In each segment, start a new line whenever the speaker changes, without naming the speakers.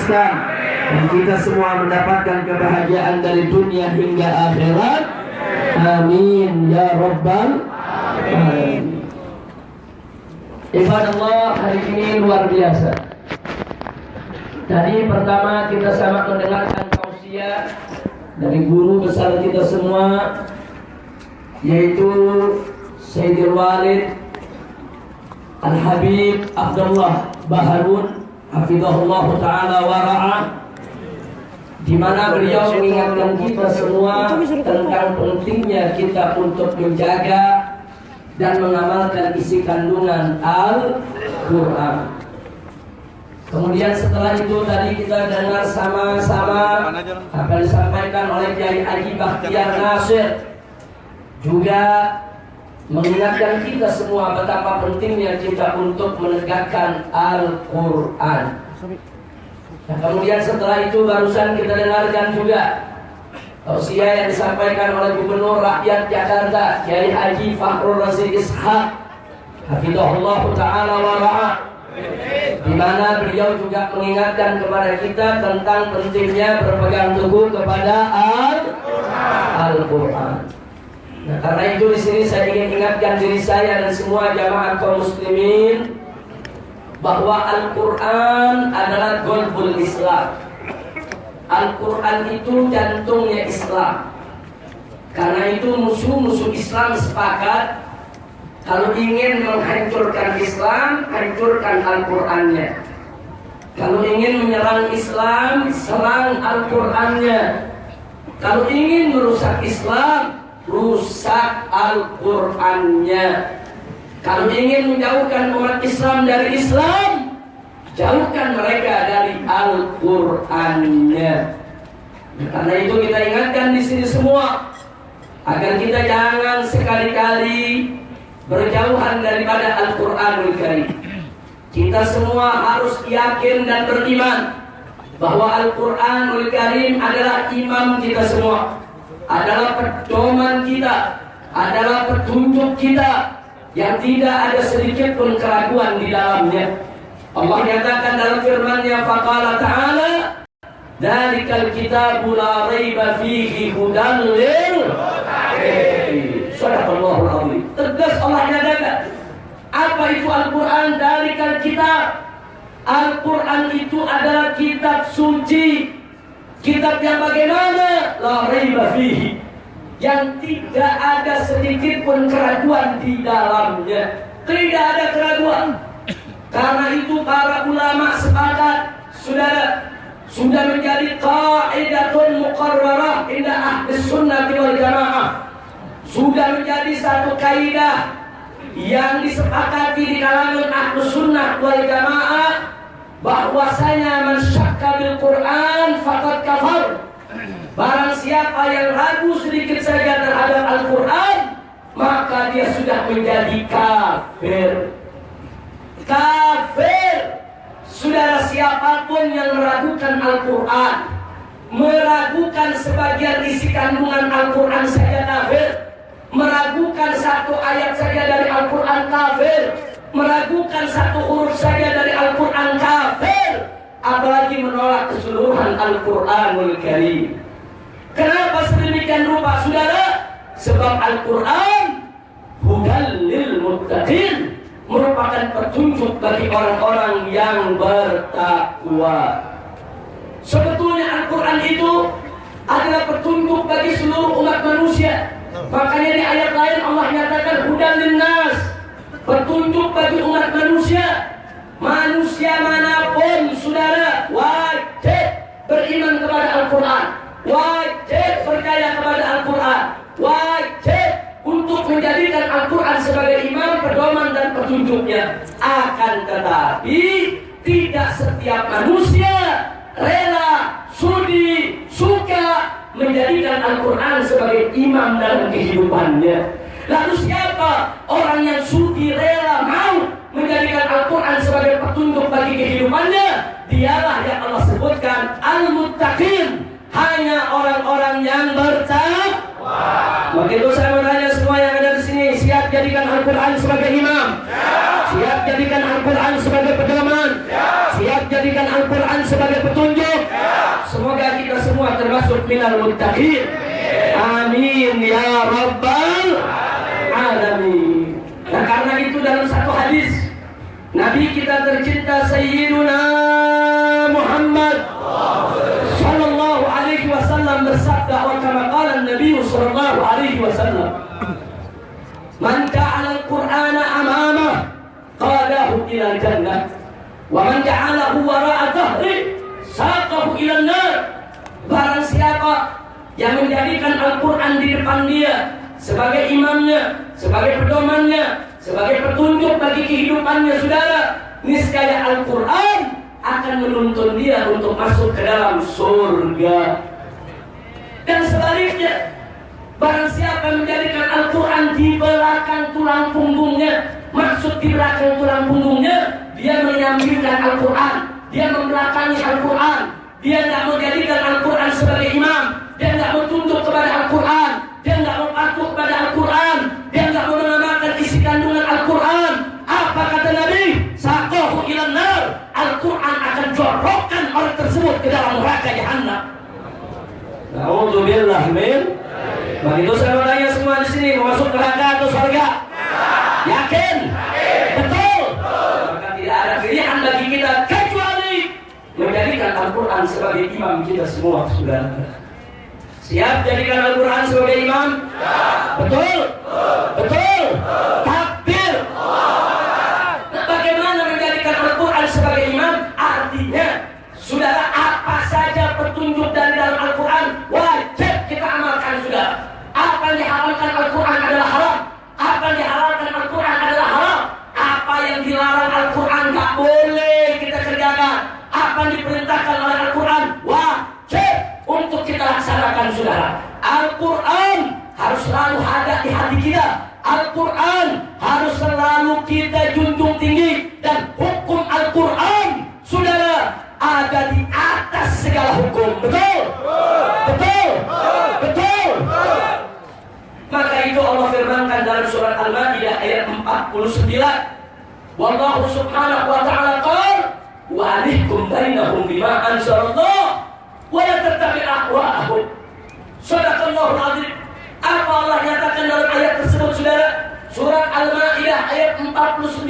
luluskan dan kita semua mendapatkan kebahagiaan dari dunia hingga akhirat. Amin ya rabbal alamin. Ibadallah, hari ini luar biasa. Tadi pertama kita sama mendengarkan tausiah dari guru besar kita semua, yaitu Sayyidil Walid Al-Habib Abdullah Baharun hafizahullah ta'ala wa ra'ah, di mana beliau mengingatkan kita semua tentang pentingnya kita untuk menjaga dan mengamalkan isi kandungan Al-Quran. Kemudian setelah itu tadi kita dengar sama-sama apa yang disampaikan oleh Kiai Haji Bakhtiar Nasir, juga mengingatkan kita semua betapa pentingnya kita untuk menegakkan Al-Quran. Nah, kemudian setelah itu barusan kita dengarkan juga tausiah yang disampaikan oleh Gubernur Rakyat Jakarta Kiai Haji Fakhrul Razi Ishaq hafizahullah ta'ala wa ra'ah, di mana beliau juga mengingatkan kepada kita tentang pentingnya berpegang teguh kepada Al-Quran. Nah, karena itu di sini saya ingin ingatkan diri saya dan semua jamaah kaum muslimin bahwa Al-Quran adalah golbul Islam. Al-Quran itu jantungnya Islam. Karena itu musuh-musuh Islam sepakat kalau ingin menghancurkan Islam, hancurkan Al-Qurannya. Kalau ingin menyerang Islam, serang Al-Qurannya. Kalau ingin merusak Islam, rusak Al-Qurannya. Kalau ingin menjauhkan umat Islam dari Islam, jauhkan mereka dari Al-Qurannya. Karena itu kita ingatkan di sini semua agar kita jangan sekali-kali berjauhan daripada Al-Quranul Karim. Kita semua harus yakin dan beriman bahwa Al-Quranul Karim adalah imam kita semua, adalah pedoman kita, adalah petunjuk kita yang tidak ada sedikit pun keraguan di dalamnya. Allah nyatakan dalam firman-Nya, faqala ta'ala, dzalikal kitabu la raiba fihi hudan lil muttaqin. Shadaqallahul azim. Tegas Allah nyatakan, apa itu Al-Quran? Dzalikal kitab. Al-Quran itu adalah kitab suci. Kitab yang bagaimana? La raiba fihi, yang tidak ada sedikit pun keraguan di dalamnya. Tidak ada keraguan. Karena itu para ulama sepakat, saudara, sudah menjadi qaidatun muqarrarah inda ahli sunnah wal jamaah. Sudah menjadi satu kaidah yang disepakati di kalangan ahli sunnah wal jamaah, bahwasanya man syakka bil Quran faqad kafar. Barang siapa yang ragu sedikit saja terhadap Al-Quran, maka dia sudah menjadi kafir. Kafir. Saudara, siapapun yang meragukan Al-Quran, meragukan sebagian isi kandungan Al-Quran saja kafir, meragukan satu ayat saja dari Al-Quran kafir, meragukan satu huruf saja dari Al-Quran kafir, apalagi menolak keseluruhan Al-Quranul Karim. Kenapa sedemikian rupa, saudara? Sebab Al-Quran hudan lil muttaqin, merupakan petunjuk bagi orang-orang yang bertakwa. Sebetulnya Al-Quran itu adalah petunjuk bagi seluruh umat manusia. Makanya di ayat lain Allah nyatakan hudan linnas, petunjuk bagi umat manusia. Manusia manapun, saudara, wajib beriman kepada Al-Quran, wajib percaya kepada Al-Quran, wajib untuk menjadikan Al-Quran sebagai imam, pedoman dan petunjuknya. Akan tetapi tidak setiap manusia rela, sudi, suka menjadikan Al-Quran sebagai imam dalam kehidupannya. Lalu siapa orang yang sudi, rela, mau menjadikan Al-Quran sebagai petunjuk bagi kehidupannya? Dialah yang Allah sebutkan al-muttaqin, hanya orang-orang yang bertakwa. Maka itu saya bertanya semua yang ada di sini, siap jadikan Al-Quran sebagai imam? Ya. Siap jadikan Al-Quran sebagai pedoman? Ya. Siap jadikan Al-Quran sebagai petunjuk? Semoga kita semua termasuk minal muttaqin. Amin ya rabbal alamin. Nah, karena itu dalam satu hadis Nabi kita tercinta Sayyiduna Muhammad sallallahu alaihi wasallam bersabda, wa kama qala Nabi sallallahu alaihi wasallam, man ja'ala al-Qur'ana amamah qadahu ila jannah wa man ja'alahu wara'a dhahri saqahu ila nar. Barang siapa yang menjadikan Al-Quran di depan dia sebagai imamnya, sebagai pedomannya, sebagai petunjuk bagi kehidupannya, saudara, niscaya Al-Quran akan menuntun dia untuk masuk ke dalam surga. Dan sebaliknya, barang siapa yang menjadikan Al-Quran di belakang tulang punggungnya, maksud di belakang tulang punggungnya, dia menyampingkan Al-Quran, dia membelakangi Al-Quran, dia tidak menjadikan Al-Quran sebagai imam, dia tidak mau tunduk kepada Al-Quran, dia tidak mau patuh kepada Al-Quran, dia tidak mau mengamalkan isi kandungan Al-Quran. Apa kata Nabi? Saqahu ilan nar. Al-Quran akan jorokkan orang tersebut ke dalam neraka Jahannam. Na'udzubillah min. Begitu saya mau tanya semua di sini, mau masuk neraka atau surga? Yakin? Betul. Maka tidak ada pilihan bagi kita kecuali menjadikan Al-Quran sebagai imam kita semua, saudara. Siap jadikan Al-Quran sebagai imam? Betul? Betul? Takbir? Nah, bagaimana menjadikan Al-Quran sebagai imam? Artinya, saudara, apa saja petunjuk dari dalam Al-Quran wajib kita amalkan, saudara. Apa yang dihalalkan Al-Quran adalah haram. Apa yang dihalalkan Al-Quran adalah haram. Apa yang dilarang Al-Quran gak boleh kita kerjakan. Apa yang diperintahkan oleh Al-Quran wajib untuk kita laksanakan, saudara. Al-Quran harus selalu ada di hati kita. Al-Quran harus selalu kita junjung tinggi. Dan hukum Al-Quran, saudara, ada di atas segala hukum. Betul? Betul? Betul? Maka itu Allah firmankan dalam surat Al-Ma'idah ayat 49. Wallahu subhanahu wa ta'ala qala wa alaikum bainahum bima anzalallah wa la tattabi' ahwa'ahum. Shadaqallahul azim. Apa Allah nyatakan dalam ayat tersebut, saudara? Surat Al-Ma'idah ayat 49.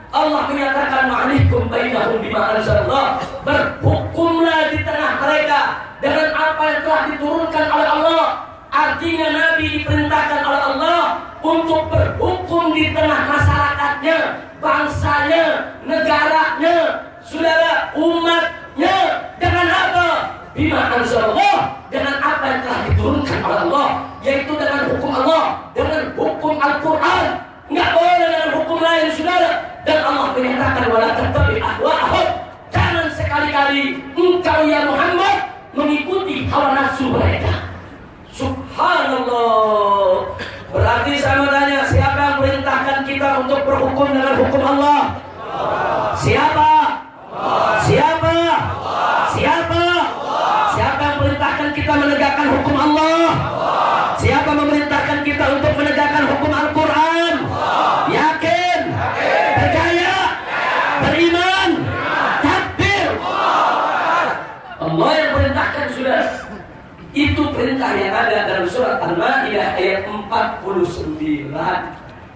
Allah menyatakan ma'alikum bainahum bima anzalallah. Berhukumlah di tengah mereka dengan apa yang telah diturunkan oleh Allah. Artinya Nabi diperintahkan oleh Allah untuk berhukum di tengah masyarakatnya, bangsanya, negaranya, saudara, umatnya. Dengan apa? Bima anzalallah, dengan apa yang telah diturunkan oleh Allah, yaitu dengan hukum Allah, dengan hukum Al-Quran. Enggak boleh dengan hukum lain, saudara. Dan Allah menyatakan wala tattabi' ahwa'ahum. Jangan sekali-kali engkau ya Muhammad mengikuti hawa nafsu mereka. Subhanallah. Berarti saya mau tanya, siapa yang perintahkan kita untuk berhukum dengan hukum Allah? Siapa? Siapa? Siapa? Siapa yang perintahkan kita menegakkan hukum Allah? Siapa memerintahkan kita untuk menegakkan hukum Al-Quran? Yakin? Percaya? Beriman? Takbir? Allah yang perintahkan, sudah. Itu perintah yang ada dalam surat Al-Ma'idah ayat 49.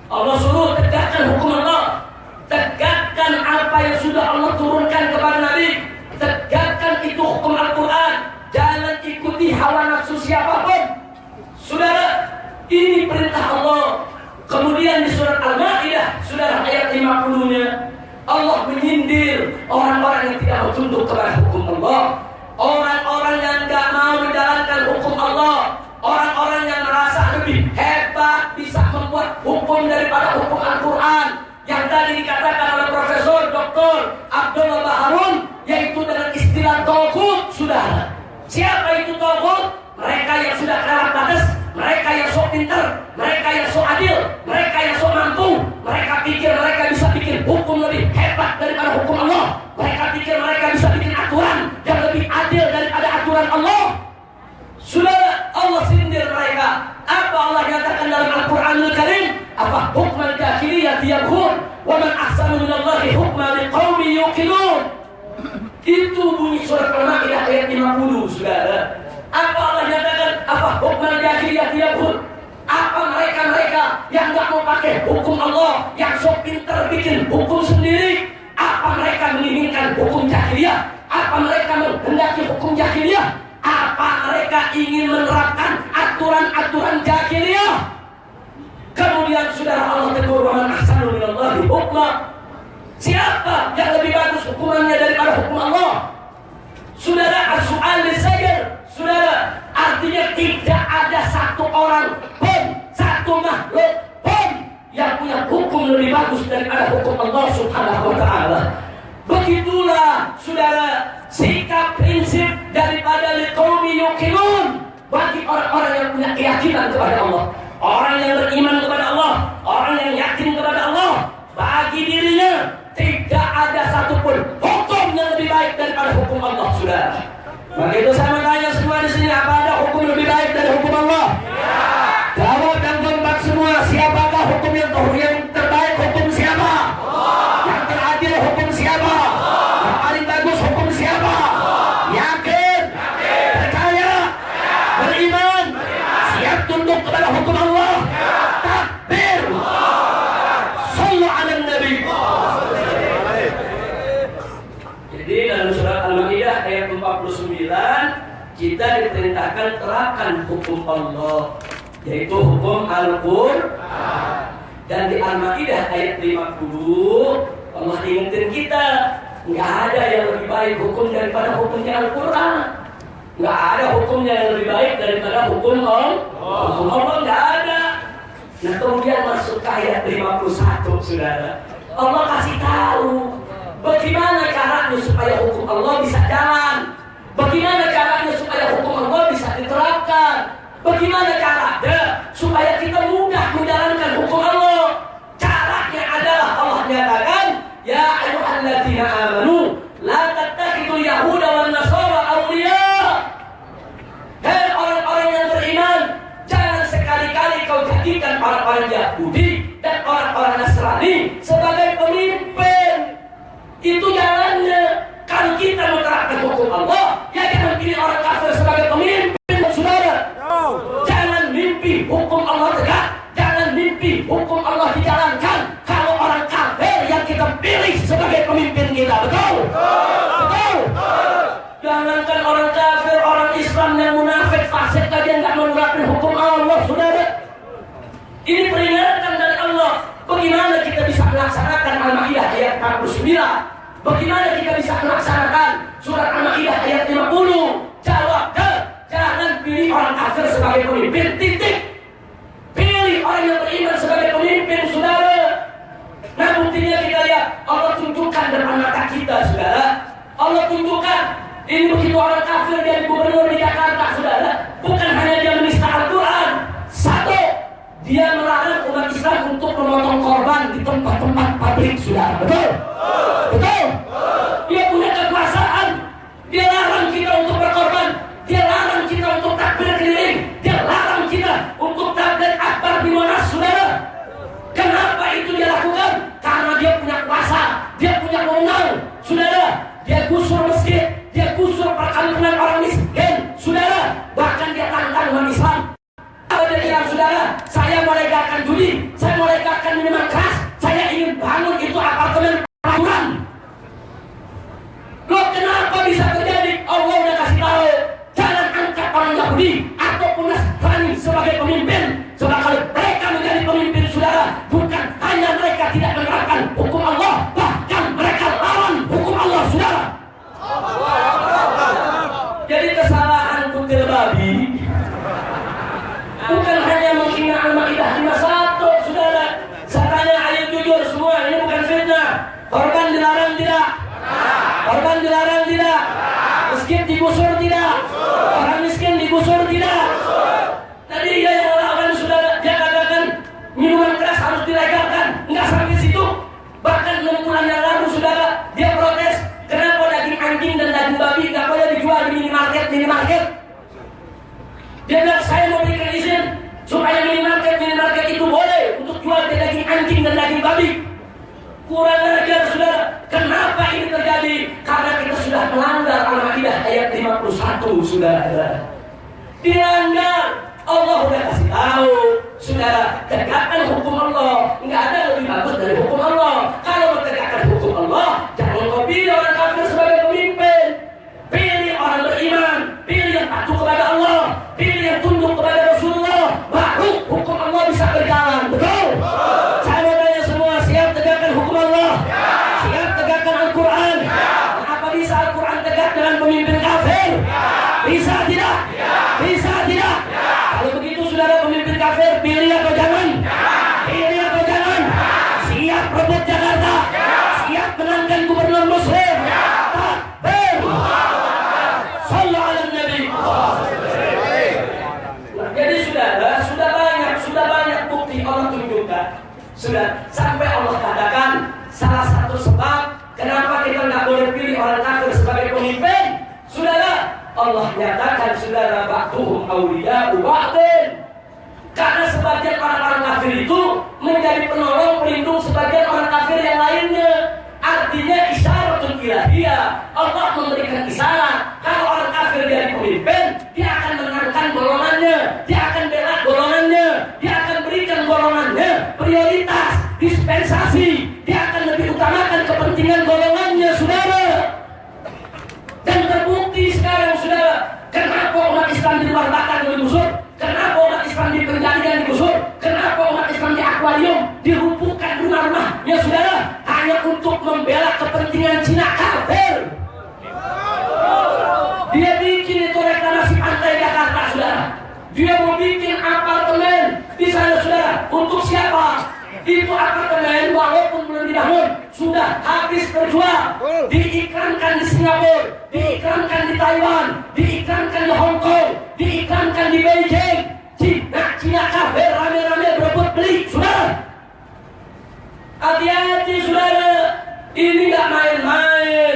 Allah suruh tegakkan hukum Allah. Tegakkan apa yang sudah Allah turunkan kepada Nabi. Tegakkan itu hukum Al-Quran. Jangan ikuti hawa nafsu siapapun. Saudara, ini perintah Allah. Kemudian di surat Al-Ma'idah, saudara, ayat 50-nya, Allah menyindir orang-orang yang tidak mau tunduk kepada hukum Allah. Orang-orang yang tidak mau menjalankan hukum Allah. Orang-orang yang merasa lebih hebat bisa membuat hukum daripada hukum Al-Quran. Yang tadi dikatakan oleh Profesor Dr. Abdullah Baharun, yaitu dengan istilah taghut, saudara. Siapa itu taghut? Mereka yang sudah kelewat batas, mereka yang sok pintar, mereka yang sok adil, mereka yang sok mampu. Mereka pikir mereka bisa bikin hukum lebih hebat daripada hukum Allah. Mereka pikir mereka bisa bikin aturan yang lebih adil daripada aturan Allah. Saudara, Allah sindir mereka. Apa Allah nyatakan dalam Al-Quranul Karim? Apa hukman jahiliyah yabghun wa man ahsanu minallahi hukman liqaumin yuqinun. Itu bunyi surat pakai hukum Allah, yang sok pinter bikin hukum sendiri. Apa mereka menginginkan hukum jahiliyah? Apa mereka menghendaki hukum jahiliyah? Apa mereka ingin menerapkan aturan-aturan jahiliyah? Kemudian saudara, Allah tegur, wa man ahsanu minallahi hukma. Siapa yang lebih bagus hukumannya daripada hukum Allah? Saudara, as-su'al lisayr. Saudara, artinya tidak ada satu orang pun, satu makhluk pun yang punya hukum lebih bagus daripada hukum Allah Subhanahu wa ta'ala. Begitulah saudara sikap prinsip daripada liqaumi yuqinun, bagi orang-orang yang punya keyakinan kepada Allah, orang yang beriman kepada Allah, orang yang yakin kepada Allah. Bagi dirinya tidak ada satupun hukum yang lebih baik daripada hukum Allah, saudara. Maka itu saya bertanya semua di sini, apa ada hukum lebih baik dari hukum Allah? Ya. Jawab dan kompak semua, siapakah hukum yang terbaik? Hukum siapa? Allah. Yang teradil hukum siapa? Allah. Yang paling bagus hukum siapa? Allah. Yakin? Percaya? Ya. Beriman? Siap tunduk kepada hukum Allah? Ya. Takbir! Sallu ala Nabi. Jadi dalam surat Al-Maidah ayat 49 kita diperintahkan terapkan hukum Allah, yaitu hukum Al-Qur'an. Dan di Al-Maidah ayat 50 Allah ingetin kita, nggak ada yang lebih baik hukum daripada hukumnya Al-Qur'an. Nggak ada hukumnya yang lebih baik daripada hukum Allah. Hukum Allah nggak ada. Nah kemudian masuk ke ayat 51, saudara. Allah kasih tahu bagaimana caranya supaya hukum Allah bisa jalan. Bagaimana caranya supaya hukum Allah bisa diterapkan. Bagaimana caranya supaya kita mudah menjalankan hukum Allah. Caranya adalah Allah nyatakan, ya ayyuhalladzina amanu la tattakhidul yahuda wan nasara awliya. Hei orang-orang yang beriman, jangan sekali-kali kau jadikan orang-orang Yahudi dan orang-orang Nasrani sebagai pemimpin. Itu jalannya. Kalau kita menerapkan hukum Allah, ya jangan pilih orang kafir sebagai pemimpin, saudara. Jangan mimpi hukum Allah tegak, jangan mimpi hukum Allah dijalankan kalau orang kafir yang kita pilih sebagai pemimpin kita. Betul? Betul? Jangankan orang kafir, orang Islam yang munafik, fasik aja nggak menerapkan hukum Allah, saudara. Ini peringatan dari Allah. Bagaimana kita bisa melaksanakan Al-Maidah ayat 49? Bagaimana kita bisa melaksanakan surat Al-Maidah ayat 50? Jawab, jangan pilih orang kafir sebagai pemimpin, titik. Pilih orang yang beriman sebagai pemimpin, saudara. Nah buktinya kita lihat, Allah tunjukkan depan mata kita, saudara. Allah tunjukkan, ini begitu orang kafir jadi gubernur di Jakarta, saudara. Bukan hanya dia menista Al-Quran. Satu, dia melarang umat Islam untuk memotong korban di tempat-tempat publik, saudara. Betul? Betul? Dia punya kekuasaan. Dia larang kita untuk berkorban. Dia larang kita untuk takbir keliling. Dia larang kita untuk takbir akbar di Monas, saudara. Kenapa itu dia lakukan? Karena dia punya kuasa. Dia punya wewenang, saudara. Dia gusur masjid. Dia gusur perkampungan orang miskin, saudara. Bahkan dia tantang umat Islam. Dia bilang, saudara, saya mau legalkan judi, saya mau legalkan minuman keras, saya ingin bangun itu apartemen peraturan. Loh kenapa bisa terjadi? Allah udah kasih tahu, jangan angkat orang Yahudi ataupun Nasrani sebagai pemimpin. Sebab kalau mereka menjadi pemimpin, saudara, bukan hanya mereka tidak menerapkan hukum Allah, bahkan mereka lawan hukum Allah, saudara. Jadi kesalahan kutil babi bukan hanya menghina Al-Maidah 51, saudara. Saya tanya, ayo jujur semua, ini bukan fitnah. Korban dilarang tidak? Korban dilarang tidak? Masjid digusur tidak? Orang miskin digusur tidak? Tadi dia yang melakukan, saudara, dia katakan minuman keras harus dilegalkan. Enggak sampai situ. Bahkan 6 bulan yang lalu, saudara, dia protes kenapa daging anjing dan daging babi nggak boleh dijual di minimarket. Dia bilang, saya mau berikan izin supaya minimarket itu boleh untuk jual daging anjing dan daging babi. Kurang ajar, saudara. Kenapa ini terjadi? Karena kita sudah melanggar Al-Maidah ayat 51, saudara. Dilanggar. Allah sudah kasih tahu Saudara, tegakkan hukum Allah. Nggak ada lebih bagus dari hukum Allah. Kalau menegakkan hukum Allah, jangan kau pilih orang kafir sebagai pemimpin. Pilih orang beriman, pilih yang patuh kepada Allah, pilih yang tunduk kepada Rasulullah. Baru hukum Allah bisa berjalan. Betul? Saya mau tanya semua, siap tegakkan hukum Allah? Siap tegakkan Al-Quran? Apa bisa Al-Quran tegak dengan pemimpin kafir? Bisa tidak? Bisa tidak? Kalau begitu saudara, pemimpin kafir pilih atau jangan? Pilih atau jangan? Siap rebut Jakarta? Siap menangkan gubernur muslim? Takbir! Sallallahu alaihi Nabi. Jadi saudara, sudah banyak bukti Allah tunjukkan. Sudah sampai Allah katakan salah satu sebab kenapa kita nggak boleh pilih orang kafir sebagai pemimpin. Saudara, Allah nyatakan saudara, ba'duhum awliya'u ba'din. Karena sebagian orang-orang kafir itu menjadi penolong pelindung sebagian orang kafir yang lainnya. Artinya isyaratul ilahiyah. Allah memberikan isyarat kalau orang kafir jadi pemimpin, dia akan menangkan golongannya, dia akan bela golongannya, dia akan berikan golongannya prioritas, dispensasi, dia akan lebih utamakan kepentingan golongannya, saudara. Dan terbukti sekarang, saudara, kenapa umat Islam di luar Batak digusur? Kenapa umat Islam di penjaringan digusur? Kenapa umat Islam di akuarium dirumpukan rumah-rumahnya, saudara? Hanya untuk membela kepentingan Cina kafir. Dia bikin itu reklamasi pantai Jakarta, saudara. Dia mau bikin apartemen di sana, saudara. Untuk siapa? Itu apartemen walaupun belum dibangun, sudah habis terjual. Diiklankan di Singapura, diiklankan di Taiwan, diiklankan di Hong Kong, diiklankan di Beijing. Cina kafir rame-rame berebut beli, saudara. Hati-hati, saudara. Ini nggak main-main.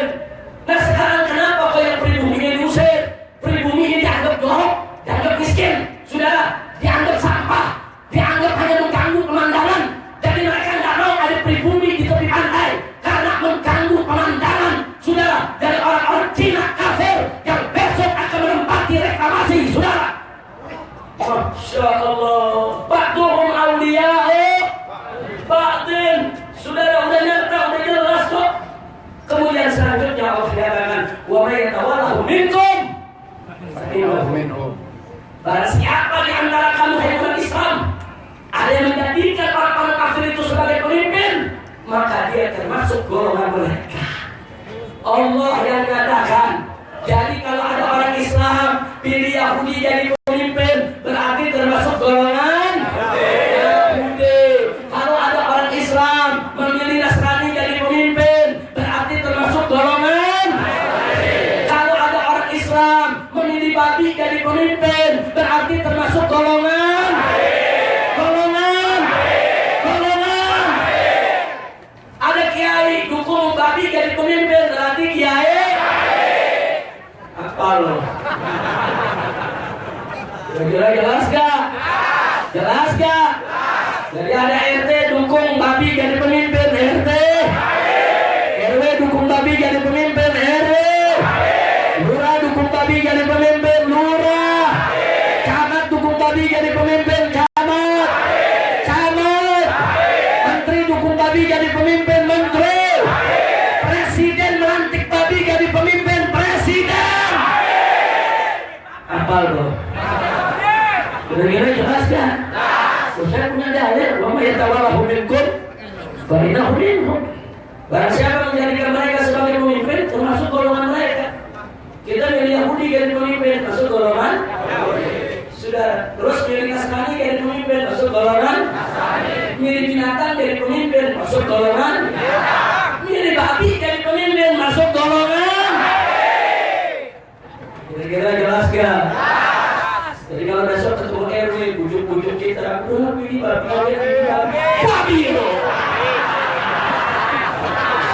Nah sekarang kenapa kau yang pribumi ini diusir? Pribumi ini dianggap jorok, dianggap miskin, saudara. Dianggap sampah, dianggap hanya mengganggu pemandangan. Jadi mereka nggak mau ada pribumi di tepi pantai karena mengganggu pemandangan, saudara, dari orang-orang Cina kafir yang besok akan menempati reklamasi, saudara. Masya Allah. Ba'duhum awliya'u ba'din. Saudara, udah nyata, udah jelas kok. Kemudian selanjutnya Allah katakan, wa may yatawallahu minkum barang siapa di antara kamu hai umat Islam ada yang menjadikan orang-orang kafir itu sebagai pemimpin, maka dia termasuk golongan mereka. Allah yang mengatakan, jadi kalau ada orang Islam pilih Yahudi jadi pemimpin, berarti termasuk golongan Yahudi. Kalau ada orang Islam memilih Nasrani jadi pemimpin, berarti termasuk golongan. Kalau ada orang Islam memilih babi jadi pemimpin, berarti termasuk golongan. Ada kiai dukung babi jadi pemimpin, berarti kiai apa loh? Jelas gak? Jelas gak? Jadi ada RT dukung babi jadi pemimpin, RT. RW dukung babi jadi pemimpin, RW. Lurah dukung babi jadi pemimpin, lurah. Camat dukung babi jadi pemimpin, camat. Camat. Menteri dukung babi jadi pemimpin, menteri. Presiden melantik babi jadi pemimpin, presiden. Apal loh? Kira-kira jelas gak? Saya punya dalil, wa may yatawallahu minkum fa innahu minhum. Barang siapa menjadikan mereka sebagai pemimpin, termasuk golongan mereka. Kita milih Yahudi jadi pemimpin, masuk golongan Yahudi. Sudah, terus milih Nasrani jadi pemimpin, masuk golongan Nasrani. Milih binatang jadi pemimpin, masuk golongan binatang. Milih babi jadi pemimpin, masuk golongan. Kira-kira jelas gak? Jadi kalau besok ketemu RW, bujuk-bujuk kita, pilih babi loh.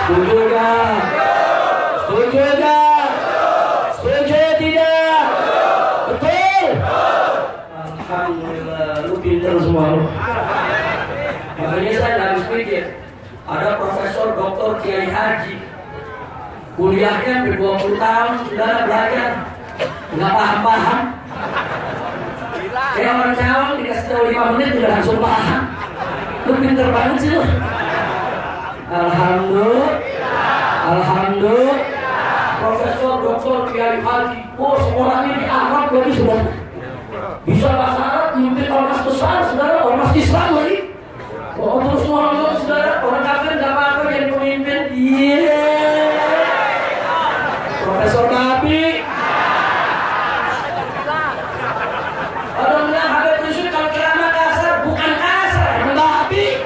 Setuju gak? Setuju gak? Setuju tidak? Betul? Alhamdulillah, lu pintar semua lu. Makanya saya harus pikir, ada profesor doktor Kiai Haji, kuliahnya 20 tahun, saudara belajar, nggak paham-paham. Kayak orang Cawang dikasih tahu baru 5 menit udah langsung paham. Lu pinter banget sih lu. Alhamdulillah. Profesor, doktor, kiai haji, sekolahnya di Arab lagi sudah bisa bahasa Arab, memimpin ormas besar, saudara, ormas Islam lagi. Terus ngomong, saudara, orang kafir nggak apa-apa jadi pemimpin. Profesor Nabi. Orang bilang Habib Rizik kalau ceramah kasar, bukan kasar, babi.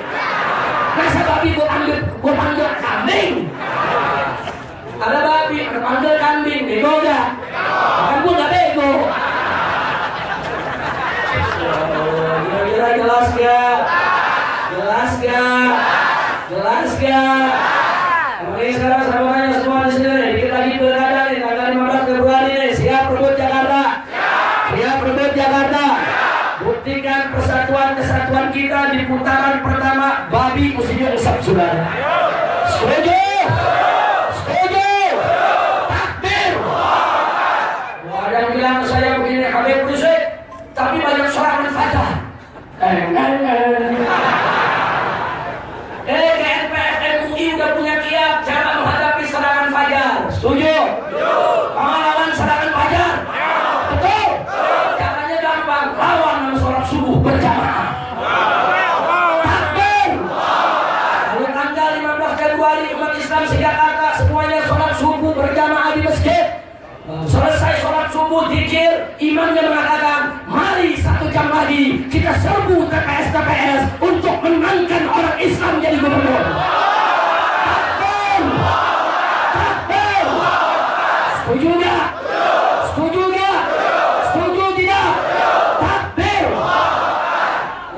Masa babi gue panggil kambing? Ada babi, ada panggil kambing, bego gak? Kan gue gak bego. Kira-kira jelas gak? Jelas gak? Oke, sekarang sahabatnya semua di sini nih. Dikit lagi pilkada nih, tanggal 15 Februari nih. Siap rebut Jakarta. Buktikan kesatuan kita di putaran pertama. Babi mestinya usap, saudara. Setuju? Takbir. Ada yang bilang ke saya begini, Habib Rizik, tapi banyak serangan fajar. GNPF MUI udah punya kiat cara menghadapi serangan fajar. Setuju? Pahlawan serangan fajar. Betul? Caranya gampang, lawan dengan sholat subuh berjamaah. Takbir. Lalu tanggal 15 Februari umat Islam se-Jakarta semuanya sholat subuh berjamaah di masjid. Selesai sholat subuh zikir, imamnya mengatakan, mari 1 jam lagi kita serbu TPS untuk menangkan orang Islam jadi gubernur. Takbir. Setuju gak? Setuju tidak? Takbir.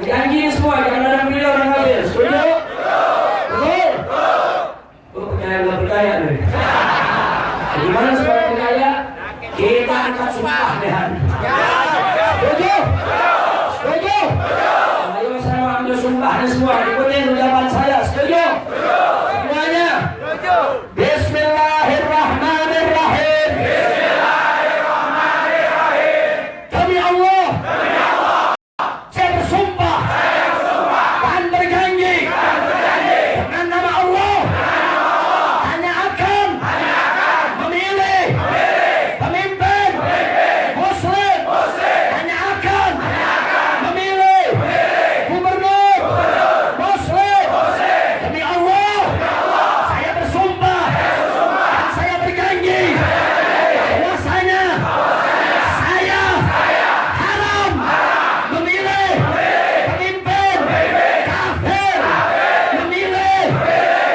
Janji semua, jangan ada yang pilih orang kafir. Setuju? Betul? Lu percaya nggak percaya nih? Gimana supaya percaya? Kita angkat sumpah deh. Setuju? Ayo saya ambil sumpahnya semua. Ikutin ucapan saya. Setuju? Semuanya. Bismillahirrahmanirrahim. Demi Allah. Saya bersumpah dan berjanji dengan nama Allah hanya akan memilih pemimpin Muslim, hanya akan memilih gubernur Muslim. Demi Allah, saya bersumpah dan saya berjanji bahwasanya saya haram memilih pemimpin kafir, memilih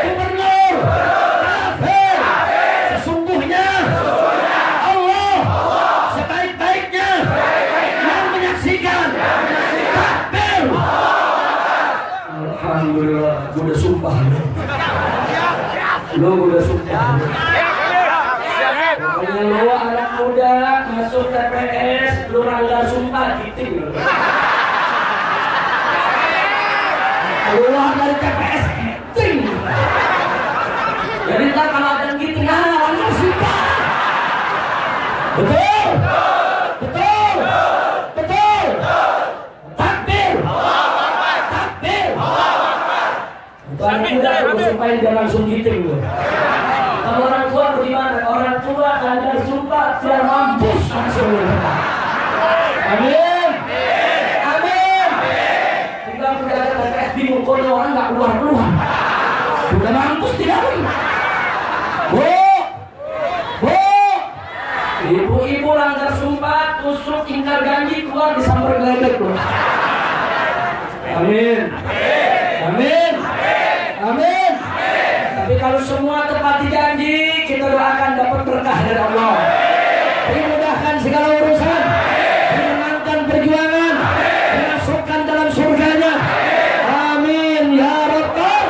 gubernur kafir. Sesungguhnya Allah sebaik-baiknya yang menyaksikan. Takbir. Alhamdulillah, gue udah sumpah. Lo udah sumpah. Pokoknya lo anak muda masuk TPS, lo langgar sumpah gitu. Keluar dari TPS ting. Jadi ntar kalau ada yang gitu, langgar sumpah. Betul. Takbir. Bukan muda, lo sumpahin dia langsung giting lo. Kalau orang tua bagaimana? Orang tua ada sumpah biar mampus langsung. Amin. Tinggal penjaga TPS bingung, kok ini orang nggak keluar. Udah mampus di dalam. Bu. Ibu-ibu langgar sumpah, tusuk, ingkar janji, keluar disambar geledek loh. Amin. Tapi kalau semua tepati janji, kita doakan dapat berkah dari Allah. Dimudahkan segala urusan, dimenangkan perjuangan, dimasukkan dalam surganya. Amin ya Rabbal.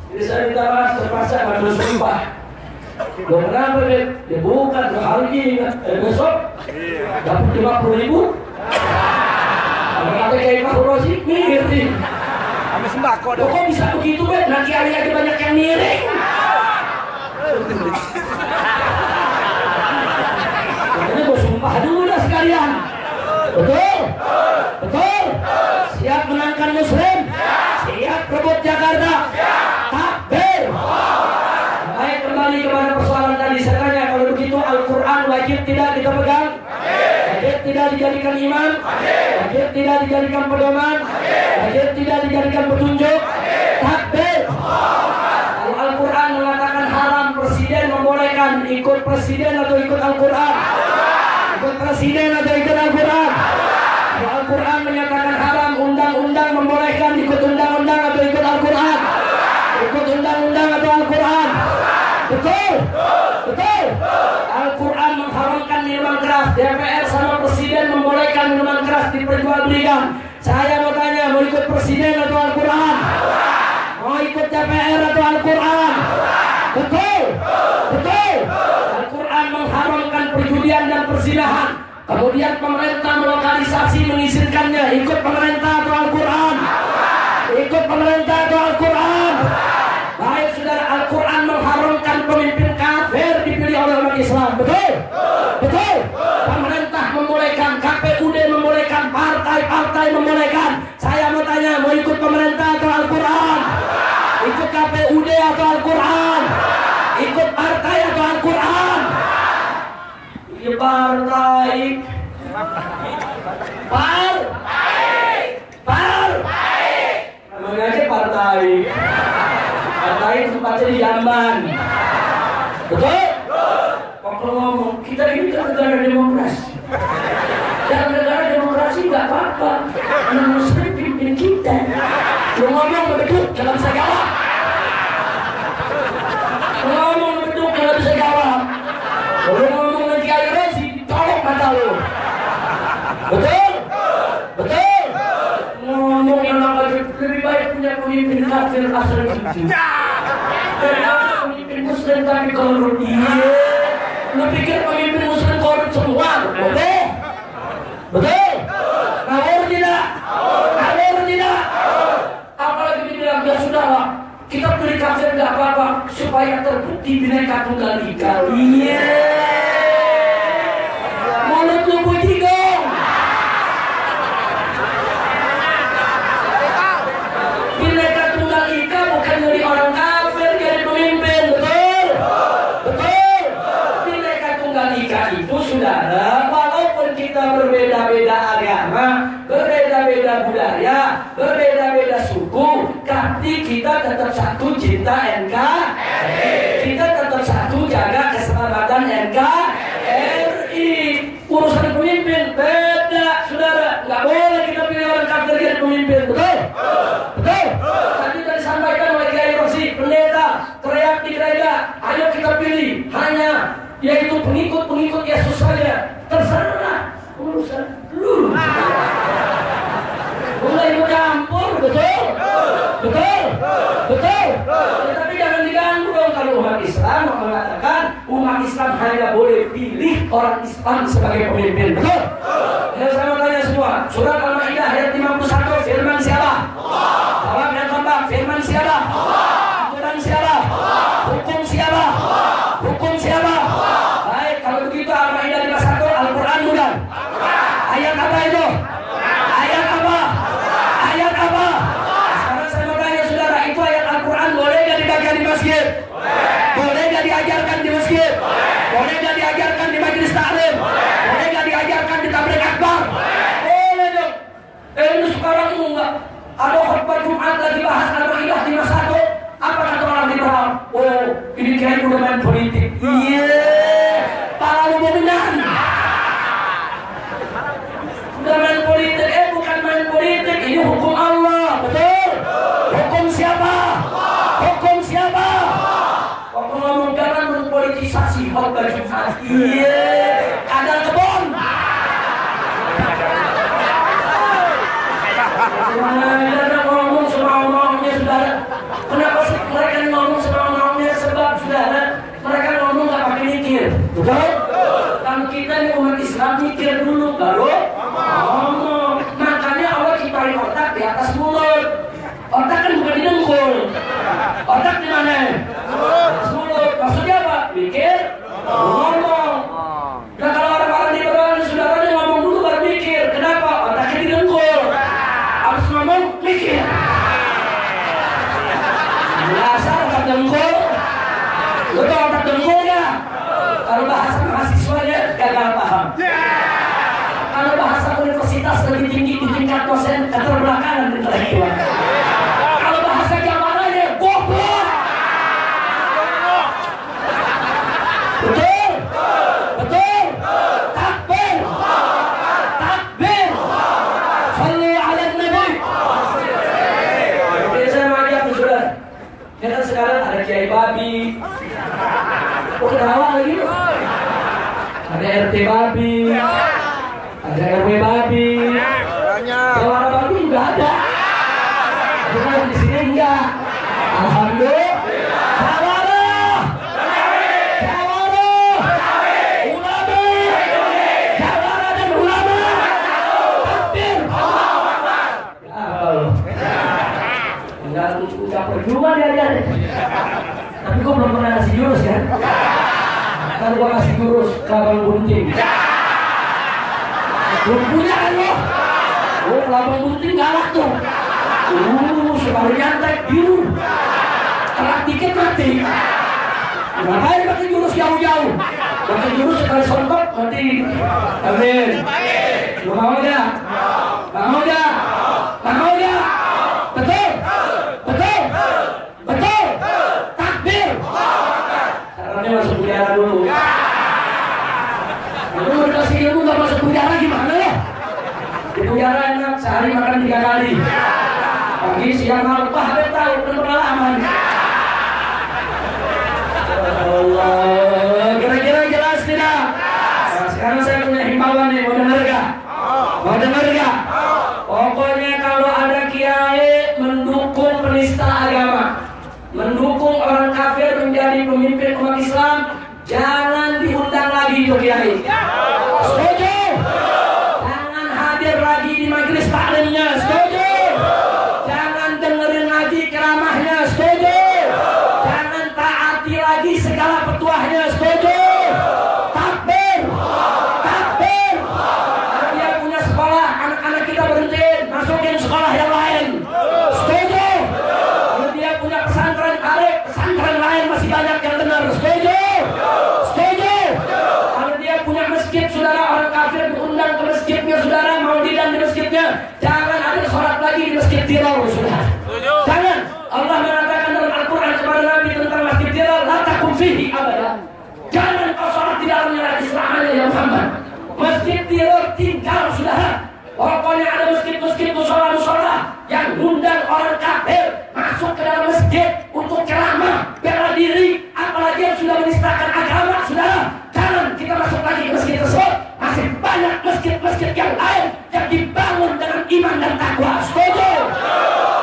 Jadi saya minta maaf terpaksa pada sumpah. Loh kenapa Beb? Ya bukan hari ini kan? Besok dapat 50.000. Kalau kata kayak Pak Rosi, ngerti.
Kami sembako dong.
Kok bisa begitu Beb? Nanti hari aja banyak yang miring. Makanya gue sumpah dulu dah sekalian. Betul? Betul? Siap menangkan Muslim? Siap rebut Jakarta? Takbir! Baik, kembali kepada persoalan tadi. Saya tanya, kalau begitu Al-Quran wajib tidak kita pegang? Wajib tidak dijadikan iman? Wajib tidak dijadikan pedoman? Wajib tidak dijadikan petunjuk? Takbir! Kalau Al-Quran mengatakan haram, presiden membolehkan, ikut presiden atau ikut Al-Quran? Ikut presiden atau ikut Al-Quran? Kalau Al-Quran menyatakan haram, undang-undang membolehkan, ikut undang-undang atau ikut Al-Quran? Ikut undang-undang atau Al-Quran? Betul? Betul? Al-Quran mengharamkan minuman keras, DPR sama presiden membolehkan minuman keras diperjualbelikan. Saya mau tanya, mau ikut presiden atau Al-Quran? Mau ikut DPR atau Al-Quran? Betul? Betul? Al-Quran mengharamkan perjudian dan perzinahan. Kemudian pemerintah melokalisasi mengizinkannya. Ikut pemerintah atau Al-Quran? Ikut pemerintah atau Al-Quran? Baik saudara, Al-Quran mengharamkan pemimpin kafir dipilih oleh umat Islam. Betul? Betul? Pemerintah membolehkan, KPUD membolehkan, partai-partai membolehkan. Saya mau tanya, mau ikut pemerintah atau Al-Quran? Ikut KPUD atau Al-Quran? Ikut partai atau Al-Quran? Ya partai. Namanya aja partai. Partai tempatnya di Jamban. Betul? Kalau ngomong, kita ini kan negara demokrasi. Dan negara demokrasi nggak apa-apa. Anak Muslim pimpin kita. Lu ngomong begitu, jangan bisa jawab. Lu ngomong begitu, jangan bisa jawab. Lu ngomong nanti air resi, colok mata lu. Betul? Betul? Ngomong yang lebih baik punya pemimpin kafir asal itu. Daripada pemimpin Muslim tapi korup. Lu pikir pemimpin Muslim korup semua? Betul? Betul? Ngawur tidak? Ngawur tidak? Apalagi dibilang, ya sudahlah, kita pilih kafir nggak apa-apa supaya terbukti Bhinneka Tunggal Ika. Iya. Mulut lu puji dong. Bhinneka Tunggal Ika bukan dari orang kafir jadi pemimpin, betul? Betul? Bhinneka Tunggal Ika itu saudara, walaupun kita berbeda-beda agama, berbeda-beda budaya, berbeda-beda suku, tapi kita tetap satu cinta NKRI. Kita tetap satu jaga keselamatan NKRI. Urusan pemimpin beda, saudara. Nggak boleh kita pilih orang kafir jadi pemimpin, betul? Betul? Tadi disampaikan oleh Kiai Rosi, pendeta, teriak di gereja, ayo kita pilih hanya yaitu pengikut-pengikut Yesus saja. Terserah urusan lu. Mulai ikut campur, betul? Betul? Betul? Tapi jangan diganggu dong kalau umat Islam mengatakan umat Islam hanya boleh pilih orang Islam sebagai pemimpin, betul? Ya, saya mau tanya semua, surat Al-Maidah ayat 51, firman siapa? Jawab yang kompak, firman siapa? Aturan siapa? Hukum siapa? Hukum siapa? Baik, kalau begitu Al-Maidah 51, Al-Quran bukan? Ayat apa itu? Ayat apa? Ayat apa? Sekarang saya mau tanya saudara, itu ayat Al-Quran boleh nggak dibaca di masjid? Boleh nggak diajarkan di masjid? Boleh nggak diajarkan di majelis taklim? Boleh nggak diajarkan di tabligh akbar? Boleh dong. Ini sekarang enggak. Ada khutbah Jumat lagi bahas Al-Maidah 51. Apa kata orang liberal? Oh, ini kayak udah main politik. Iya, palu bominan. Udah main politik, bukan main politik. Ini hukum Allah, betul? Hukum siapa? Hukum siapa? Waktu ngomong jangan mempolitisasi khutbah Jumat. Iya, ada kebon. Jangan ngomong semau-maunya saudara. Kenapa sih mereka ngomong semau-maunya? Sebab saudara, mereka ngomong nggak pakai mikir, betul? Kalau kita nih umat Islam mikir dulu, baru ngomong. Makanya Allah ciptain otak di atas mulut. Otak kan bukan di dengkul. Otak di mana? Atas mulut. Maksudnya apa? Mikir, ngomong. Nah kalau orang-orang liberal saudara ngomong dulu baru mikir. Kenapa? Islam. Kalau bahasa universitas lebih tinggi di tingkat dosen keterbelakangan intelektual. Kalau bahasa jawabannya goblok. Betul, betul. Takbir, takbir. Sallu ala Nabi. Oke, saya mau ajak saudara. Ya kan sekarang ada kiai babi. Oh, ketawa lagi loh. Ada RT babi. Ada RW babi, Jawara babi juga ada. Cuma di sini enggak. Alhamdulillah. Jawara, Jawara, ulama, Jawara dan ulama. Takbir. Enggak percuma dia. Tapi gua belum pernah kasih jurus kan. Kan gua kasih jurus kelabang bunting. Belum punya kan lo? Oh, kelabang bunting galak tuh. Sekali nyantek biru. Telat dikit mati. Ngapain pakai jurus jauh-jauh? Pakai jurus sekali sontok mati. Amin. Lu mau gak? Mau gak? Mau gak? Betul? Betul? Betul? Takbir. Caranya masuk penjara dulu. Itu mau dikasih ilmu gak masuk penjara gimana ya? Di penjara enak, sehari makan 3 kali. Pagi, siang, malam, Habib tahu, dan pengalaman. Allah, kira-kira jelas tidak? Nah, sekarang saya punya himbauan nih, mau denger gak? Mau denger gak? Pokoknya kalau ada kiai mendukung penista agama, mendukung orang kafir menjadi pemimpin umat Islam, jangan diundang lagi itu kiai. Setuju? Jangan hadir lagi di majelis taklimnya. Setuju? Jangan dengerin lagi ceramahnya. Setuju? Jangan taati lagi segala petuahnya. Setuju? Takbir! Takbir! Kalau dia punya sekolah, anak-anak kita berhentiin, masukin sekolah yang lain. Setuju? Kalau dia punya pesantren tarik, pesantren lain masih banyak yang benar. Setuju? Punya masjid, saudara, orang kafir diundang ke masjidnya, saudara, maulidan di masjidnya, jangan ada sholat lagi di masjid Tirol, saudara. Jangan. Allah mengatakan dalam Al-Quran kepada Nabi tentang masjid Tirol, la takum fihi abada. Jangan kau sholat di dalamnya lagi selamanya ya Muhammad. Masjid Tirol tinggal, saudara. Pokoknya ada masjid-masjid musola-musola yang undang orang kafir masuk ke dalam masjid untuk ceramah, bela diri, apalagi yang sudah menistakan agama, saudara. Jangan kita masuk lagi ke masjid tersebut. Masih banyak masjid-masjid yang lain yang dibangun dengan iman dan takwa. Setuju?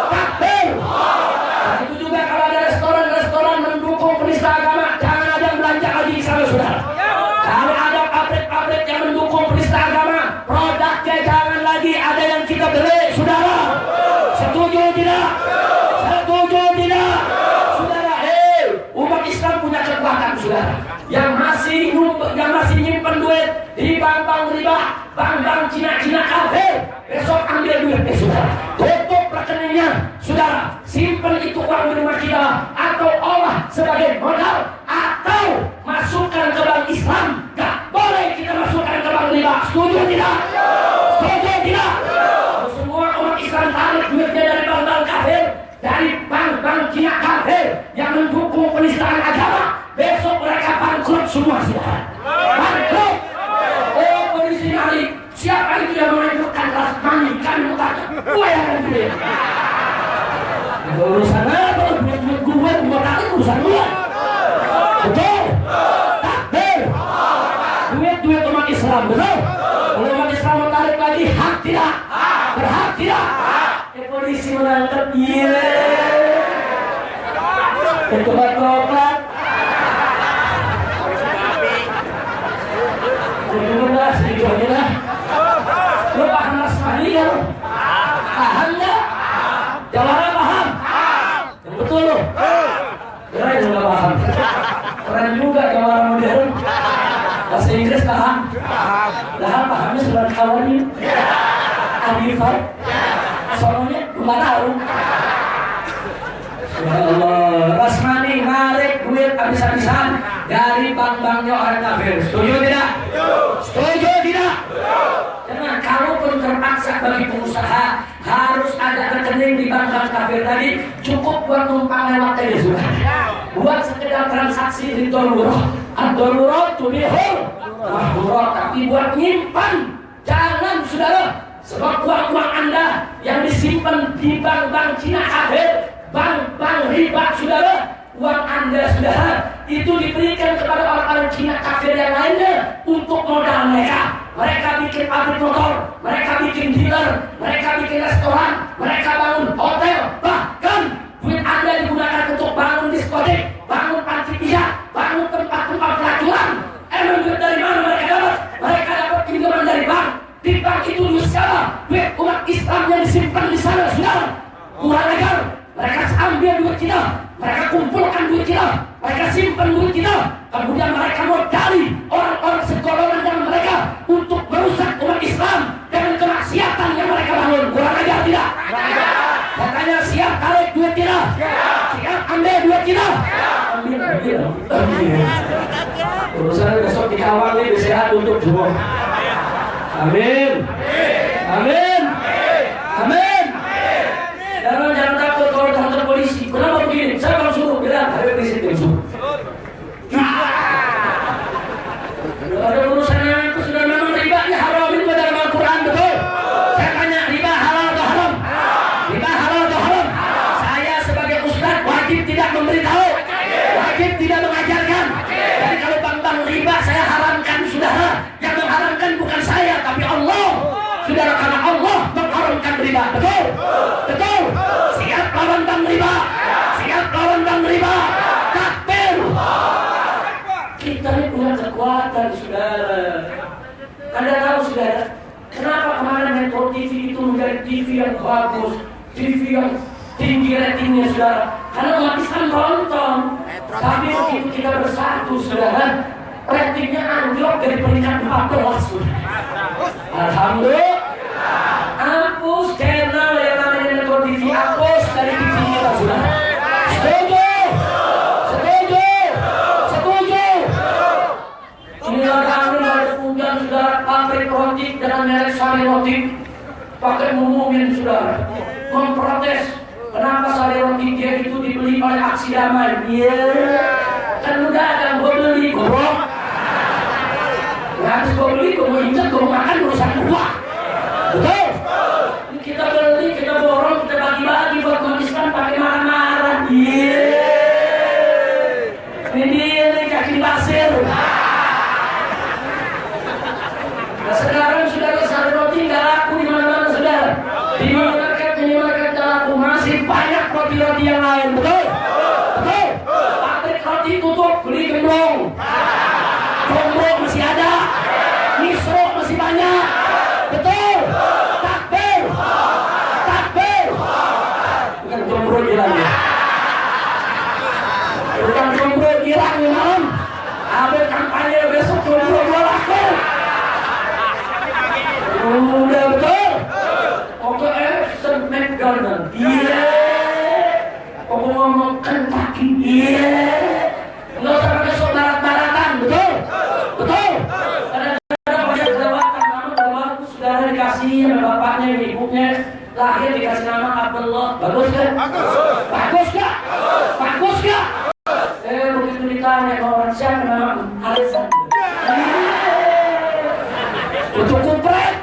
Takbir. Nah, itu juga kalau ada restoran-restoran mendukung penista agama, jangan ada yang belanja lagi di sana, saudara. Kalau ada pabrik-pabrik yang mendukung penista agama, produknya jangan lagi ada yang kita beli, saudara. Setuju tidak? Setuju tidak? Saudara, umat Islam punya kekuatan, saudara. Yang masih nyimpen duit di bank-bank riba, bank-bank Cina-Cina kafir, besok ambil duit, saudara. Tutup rekeningnya, saudara. Simpen itu uang di rumah kita, atau Allah sebagai modal, atau masukkan ke bank Islam. Gak boleh kita masukkan ke bank riba. Setuju tidak? Setuju tidak? Semua umat Islam tarik duitnya dari bank-bank kafir, dari bank-bank Cina kafir yang mendukung penistaan agama. Besok mereka bangkrut semua, saudara. Bangkrut. Oh, polisi nyari. Siapa itu yang menunjukkan kelas mani? Kami mau tanya. Gue yang akan duit. Urusan apa? Duit-duit gue mau tarik urusan gue. Betul? Takbir. Duit-duit umat Islam, betul? Kalau umat Islam mau tarik lagi, hak tidak? Berhak tidak? Polisi menangkap. Iya. Ketua coklat. Sedikit aja dah. Lo paham Rasmani kan? Paham gak? Jawara paham? Yang betul lo? Keren juga paham. Keren juga Jawara modern. Bahasa Inggris paham? Paham. Pahamnya surat kawannya. Adifat. Soalnya nggak tahu. Ya Allah, Rasmani narik duit habis-habisan dari bank-banknya orang kafir. Setuju tidak? Setuju. mendesak bagi pengusaha harus ada rekening di bank kafir tadi, cukup buat numpang lewat aja sudah. Buat sekedar transaksi di darurat, ad-darurat tulihul mahdurat, tapi buat nyimpan jangan saudara. Sebab uang-uang Anda yang disimpan di bank-bank Cina kafir, bank-bank riba saudara, uang Anda saudara itu diberikan kepada orang-orang Cina kafir yang lainnya untuk modal mereka. Mereka bikin pabrik motor, mereka bikin dealer, mereka bikin restoran, mereka bangun hotel, bahkan duit Anda digunakan untuk bangun diskotik, bangun panti pijat, bangun tempat-tempat pelacuran. Emang duit dari mana mereka dapat? Mereka dapat pinjaman dari bank. Di bank itu duit siapa? Duit umat Islam yang disimpan di sana, saudara. Kurang ajar. Mereka ambil duit kita, mereka kumpulkan duit kita, mereka simpan duit kita, kemudian mereka modali orang-orang segolongan dengan mereka untuk merusak umat Islam dengan kemaksiatan yang mereka bangun. Kurang ajar tidak? Katanya siap tarik duit kita, siap ambil duit kita. Ambil. Urusan besok dikawal nih, sehat untuk semua. Amin. Amin. Amin. Jangan takut kalau kantor polisi. Kenapa begini? Saya kalau suruh bilang ada di situ suruh. Ada urusannya itu sudah memang riba nya haram itu dalam Al-Quran, betul? Saya tanya riba halal atau haram? Riba halal atau haram? Saya sebagai ustaz wajib tidak memberitahu, wajib tidak mengajarkan. Jadi kalau bang riba saya haramkan saudara. Yang mengharamkan bukan saya tapi Allah. Saudara, karena Allah mengharamkan riba, betul? Betul? Siap lawan bang riba, siap lawan bang riba. Takbir. Kita ini punya kekuatan, saudara. Anda tahu, saudara, kenapa kemarin Metro TV itu menjadi TV yang bagus, TV yang tinggi ratingnya, saudara? Karena umat Islam nonton. Tapi begitu kita bersatu, saudara, ratingnya anjlok dari peringkat 14, saudara. Alhamdulillah. Hapus channel yang namanya Metro TV, hapus dari TV kita, saudara. Setuju? Setuju? Setuju? Inilah kami dari hujan, saudara, pabrik roti dengan merek Sari Roti pakai ngumumin, saudara, memprotes kenapa Sari Roti dia itu dibeli oleh aksi damai. Kan udah ada gue beli, goblok. Habis gue beli, gue mau injek, gue mau makan, urusan gua. Betul? Ini kita beli, kita borong, kita bagi-bagi buat umat Islam pakai marah-marah. Ini dia nih kaki pasir. Nah sekarang saudara, Sari Roti nggak laku di mana-mana, saudara. Di minimarket nggak laku, masih banyak roti-roti yang lain. Betul? Betul? Pabrik roti tutup, beli gemblong. Gemblong masih ada, misro masih banyak. Betul? Takbir. Takbir. Bukan jombro girangnya. Bukan jombro girangnya malam. Abis kampanye besok jombro gua laku. Udah betul? Oke, St. McDonald. Iya. Oke, ngomong Kentucky. Iya. Nggak usah pakai sok barat-baratan. Betul? Betul? Saudara dikasih sama bapaknya, ibunya, lahir dikasih nama Abdullah. Bagus kan? Bagus. Bagus gak? Bagus gak? Begitu ditanya orang siapa nama Alexander. Untuk kupret.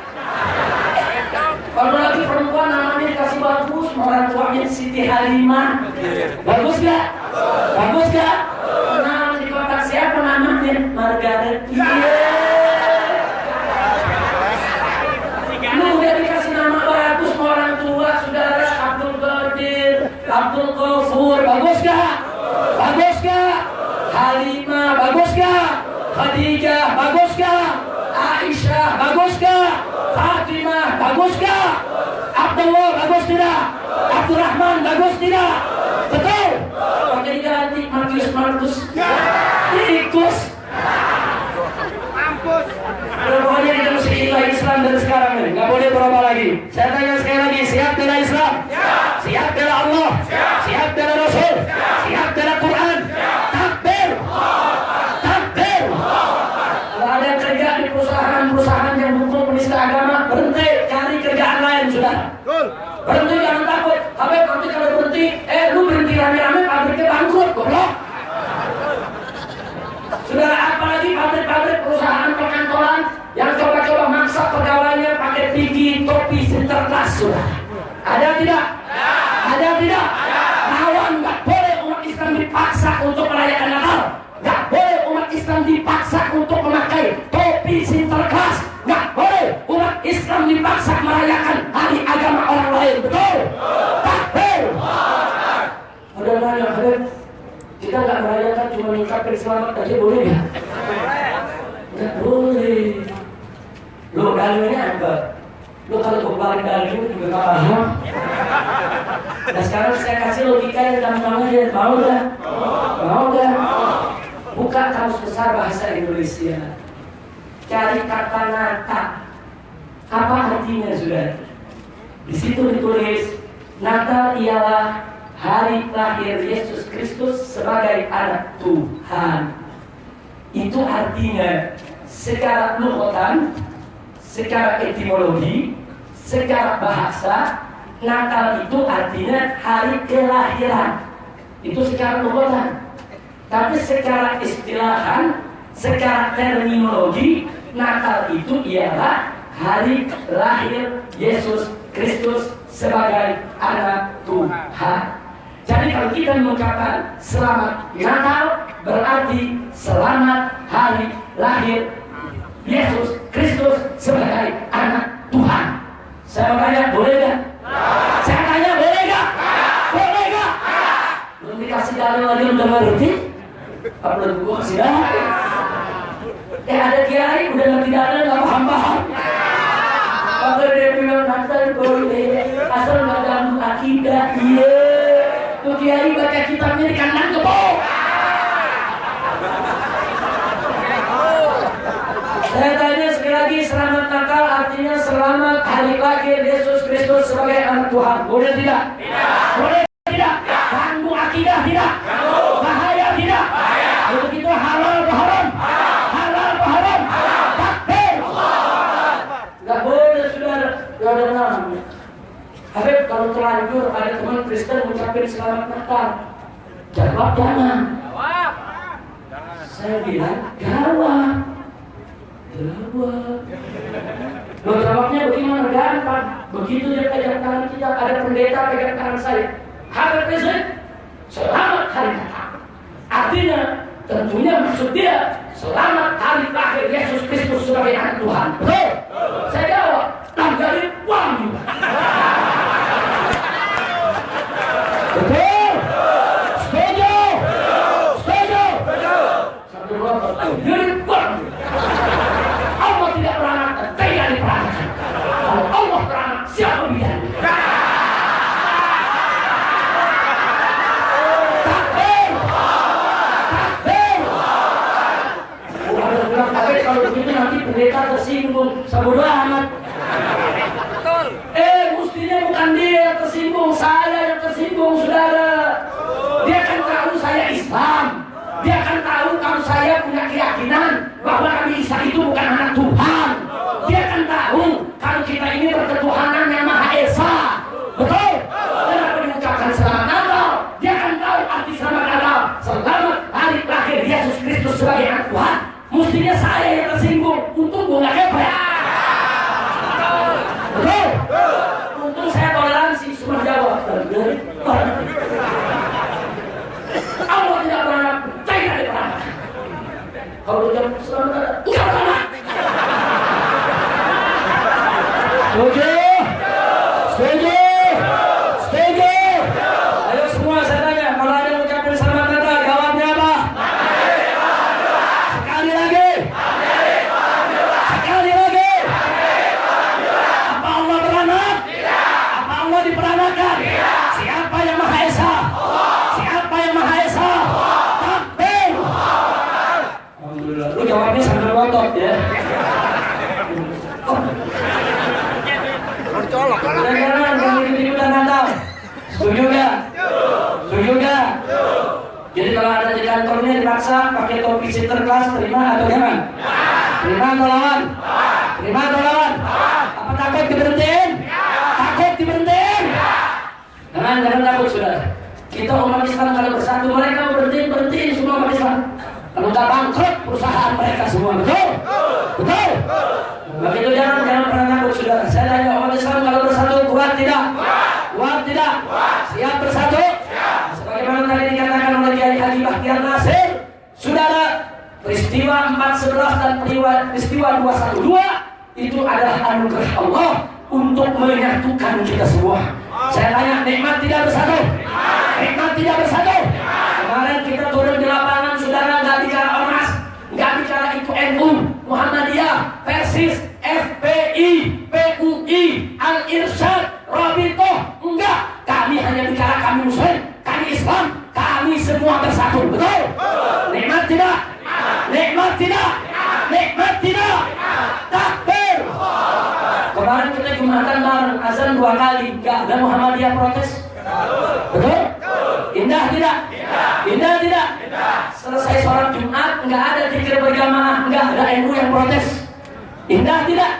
Kalau lagi perempuan namanya dikasih bagus, orang tuanya Siti Halimah. Bagus gak? Bagus gak? Nah, di kotak siapa namanya? Margaret. Udah dikasih nama bagus sama orang tua, saudara. Abdul Qadir, Abdul Ghafur. Bagus gak? Bagus gak? Halimah. Bagus gak? Khadijah. Bagus gak? Aisyah. Bagus gak? Fatimah. Bagus gak? Abdullah. Bagus tidak? Abdurrahman. Bagus tidak? Betul? Pakai diganti Markus. Tikus. Mampus. Pokoknya kita mesti ilah Islam dari sekarang ini, nggak boleh berubah lagi. Saya tanya sekali lagi, siap bela Islam? Siap bela Allah? Siap bela Rasul? Siap bela Quran? Takbir! Takbir! Kalau ada yang kerja di perusahaan-perusahaan yang butuh penista agama, berhenti, cari kerjaan lain. Berhenti, jangan takut. Habib nanti kalau berhenti, lu berhenti rame-rame, pabriknya bangkrut, goblok. Saudara, apalagi pabrik-pabrik perusahaan perkantoran yang coba-coba maksa pegawainya pakai pigi, topi, sinterklas, sudah. Ada tidak? Ada tidak? Kawan, nggak boleh umat Islam dipaksa untuk merayakan Natal. Nggak boleh umat Islam dipaksa untuk memakai topi, sinterklas. Nggak boleh umat Islam dipaksa merayakan hari agama orang lain. Betul? Takbir. Udah nanya, Habib, kita nggak merayakan, cuma mengucapkan selamat aja boleh nggak? Nggak boleh. Lo dalilnya apa? Lo kalau kembali dalilnya juga nggak paham. Nah sekarang saya kasih logika yang gampang aja. Mau nggak? Mau nggak? Buka kamus besar bahasa Indonesia. Cari kata Natal. Apa artinya, saudara? Di situ ditulis Natal ialah hari lahir Yesus Kristus sebagai anak Tuhan. Itu artinya secara lughatan, secara etimologi, secara bahasa, Natal itu artinya hari kelahiran. Itu secara lughatan. Tapi secara istilahan, secara terminologi, Natal itu ialah hari lahir Yesus Kristus sebagai anak Tuhan. Jadi kalau kita mengucapkan selamat Natal, berarti selamat hari lahir Yesus Kristus sebagai anak Tuhan. Saya tanya, boleh gak? Saya tanya, boleh gak? Boleh gak? Belum dikasih dalil lagi, udah ngerti? Apa belum gue kasih dalil? Ada kiai, udah ngerti dalil, gak paham-paham. Kalau dia bilang Natal boleh, asal gak ganggu akidah, iya. Tuh kiai baca kitabnya di kandang kebok. Saya tanya sekali lagi, selamat Natal artinya selamat hari lahir Yesus Kristus sebagai anak Tuhan. Boleh tidak? Tidak. Boleh tidak? Ganggu akidah tidak? Bahaya tidak? Kalau begitu halal atau haram? Halal atau haram? Takbir. Gak boleh, saudara. Gak ada namanya. Habib, kalau terlanjur ada teman Kristen mengucapkan selamat Natal, jawab jangan. Saya bilang jawab. Lo jawabnya bagaimana? Gampang. Begitu dia pegang tangan kita, ada pendeta pegang tangan saya. Habib Rizal, selamat hari Natal. Artinya, tentunya maksud dia selamat hari lahir Yesus Kristus sebagai anak Tuhan. Betul? Saya jawab, jadi uang juga. Betul? Setuju? Setuju? Satu dua, jadi uang juga. Allah tidak beranak dan tidak diperanakan. Kalau Allah beranak, siapa dia? Takbir! Takbir! Tapi kalau begitu nanti pendeta tersinggung. Sabodo amat. Mestinya bukan dia yang tersinggung, saya yang tersinggung, saudara. Dia kan tahu saya Islam. Dia kan tahu kalau saya punya keyakinan bahwa Nabi Isa itu bukan anak Tuhan. Dia kan tahu kalau kita ini berketuhanan yang Maha Esa. Betul? Kenapa diucapkan selamat Natal? Dia kan tahu arti selamat Natal. Selamat hari lahir Yesus Kristus sebagai anak Tuhan. Mestinya saya yang tersinggung. Untung gue gak hebat. Betul? Untung saya toleransi, semua jawab. Allah tidak beranak, tidak beranak. Kalau jam selamat Natal, enggak beranak. Setuju? Setuju? Setuju? Ayo semua saya tanya, kalau ada yang ucapin selamat Natal, jawabnya apa? Sekali lagi. Sekali lagi. Apa Allah beranak? Apa Allah diperanakan? Siapa yang Maha Esa? Siapa yang Maha Esa? Takbir. Alhamdulillah. Lu jawabnya sambil ngotot ya. Jangan ikut-ikutan Natal. Setuju gak? Setuju gak? Jadi kalau ada di kantornya dipaksa pakai topi sinterklas, terima atau jangan? Terima atau lawan? Terima atau lawan? Apa takut diberhentiin? Takut diberhentiin? Jangan takut saudara. Kita umat Islam kalau bersatu, mereka berhenti semua umat Islam. Kalau nggak bangkrut perusahaan mereka semua, betul? Betul? Begitu jangan pernah takut saudara. Saya tanya umat Islam kalau bersatu kuat tidak? Kuat tidak? Siap bersatu? Sebagaimana tadi dikatakan oleh Kiai Haji Bahtiar Nasir, saudara, peristiwa 411 dan peristiwa 212 itu adalah anugerah Allah untuk menyatukan kita semua. Saya tanya, nikmat tidak bersatu? Nikmat tidak bersatu? Kemarin kita turun di lapangan, saudara, nggak bicara ormas, nggak bicara itu NU, Muhammadiyah, Persis, FPI, PUI, Al-Irsyad, Rabitoh, enggak. Kami hanya bicara kami Muslim, kami Islam, kami semua bersatu, betul? Nikmat tidak? Nikmat tidak? Nikmat tidak? Takbir! Kemarin kita Jumatan bareng, azan 2 kali, nggak ada Muhammadiyah protes, betul? Indah tidak? Indah tidak? Selesai sholat Jumat, nggak ada zikir berjamaah, nggak ada NU yang protes. Indah tidak?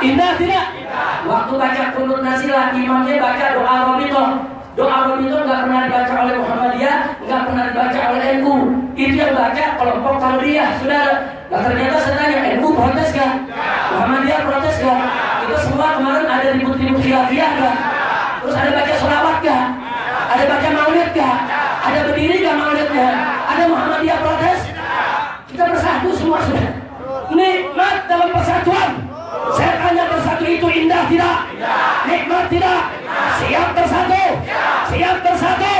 Indah tidak? Waktu baca qunut nazilah, imamnya baca doa Rabitoh. Doa Rabitoh nggak pernah dibaca oleh Muhammadiyah, nggak pernah dibaca oleh NU. Itu yang baca kelompok Tarbiyah, saudara. Nah ternyata saya tanya, NU protes gak? Muhammadiyah protes gak? Kita semua kemarin ada ribut-ribut khilafiyah gak? Terus ada baca sholawat gak? Ada baca maulid gak? Ada berdiri gak maulidnya? Ada Muhammadiyah protes? Kita bersatu semua sudah. Nikmat dalam persatuan. Saya tanya, bersatu itu indah tidak? Nikmat tidak? Siap bersatu? Siap bersatu?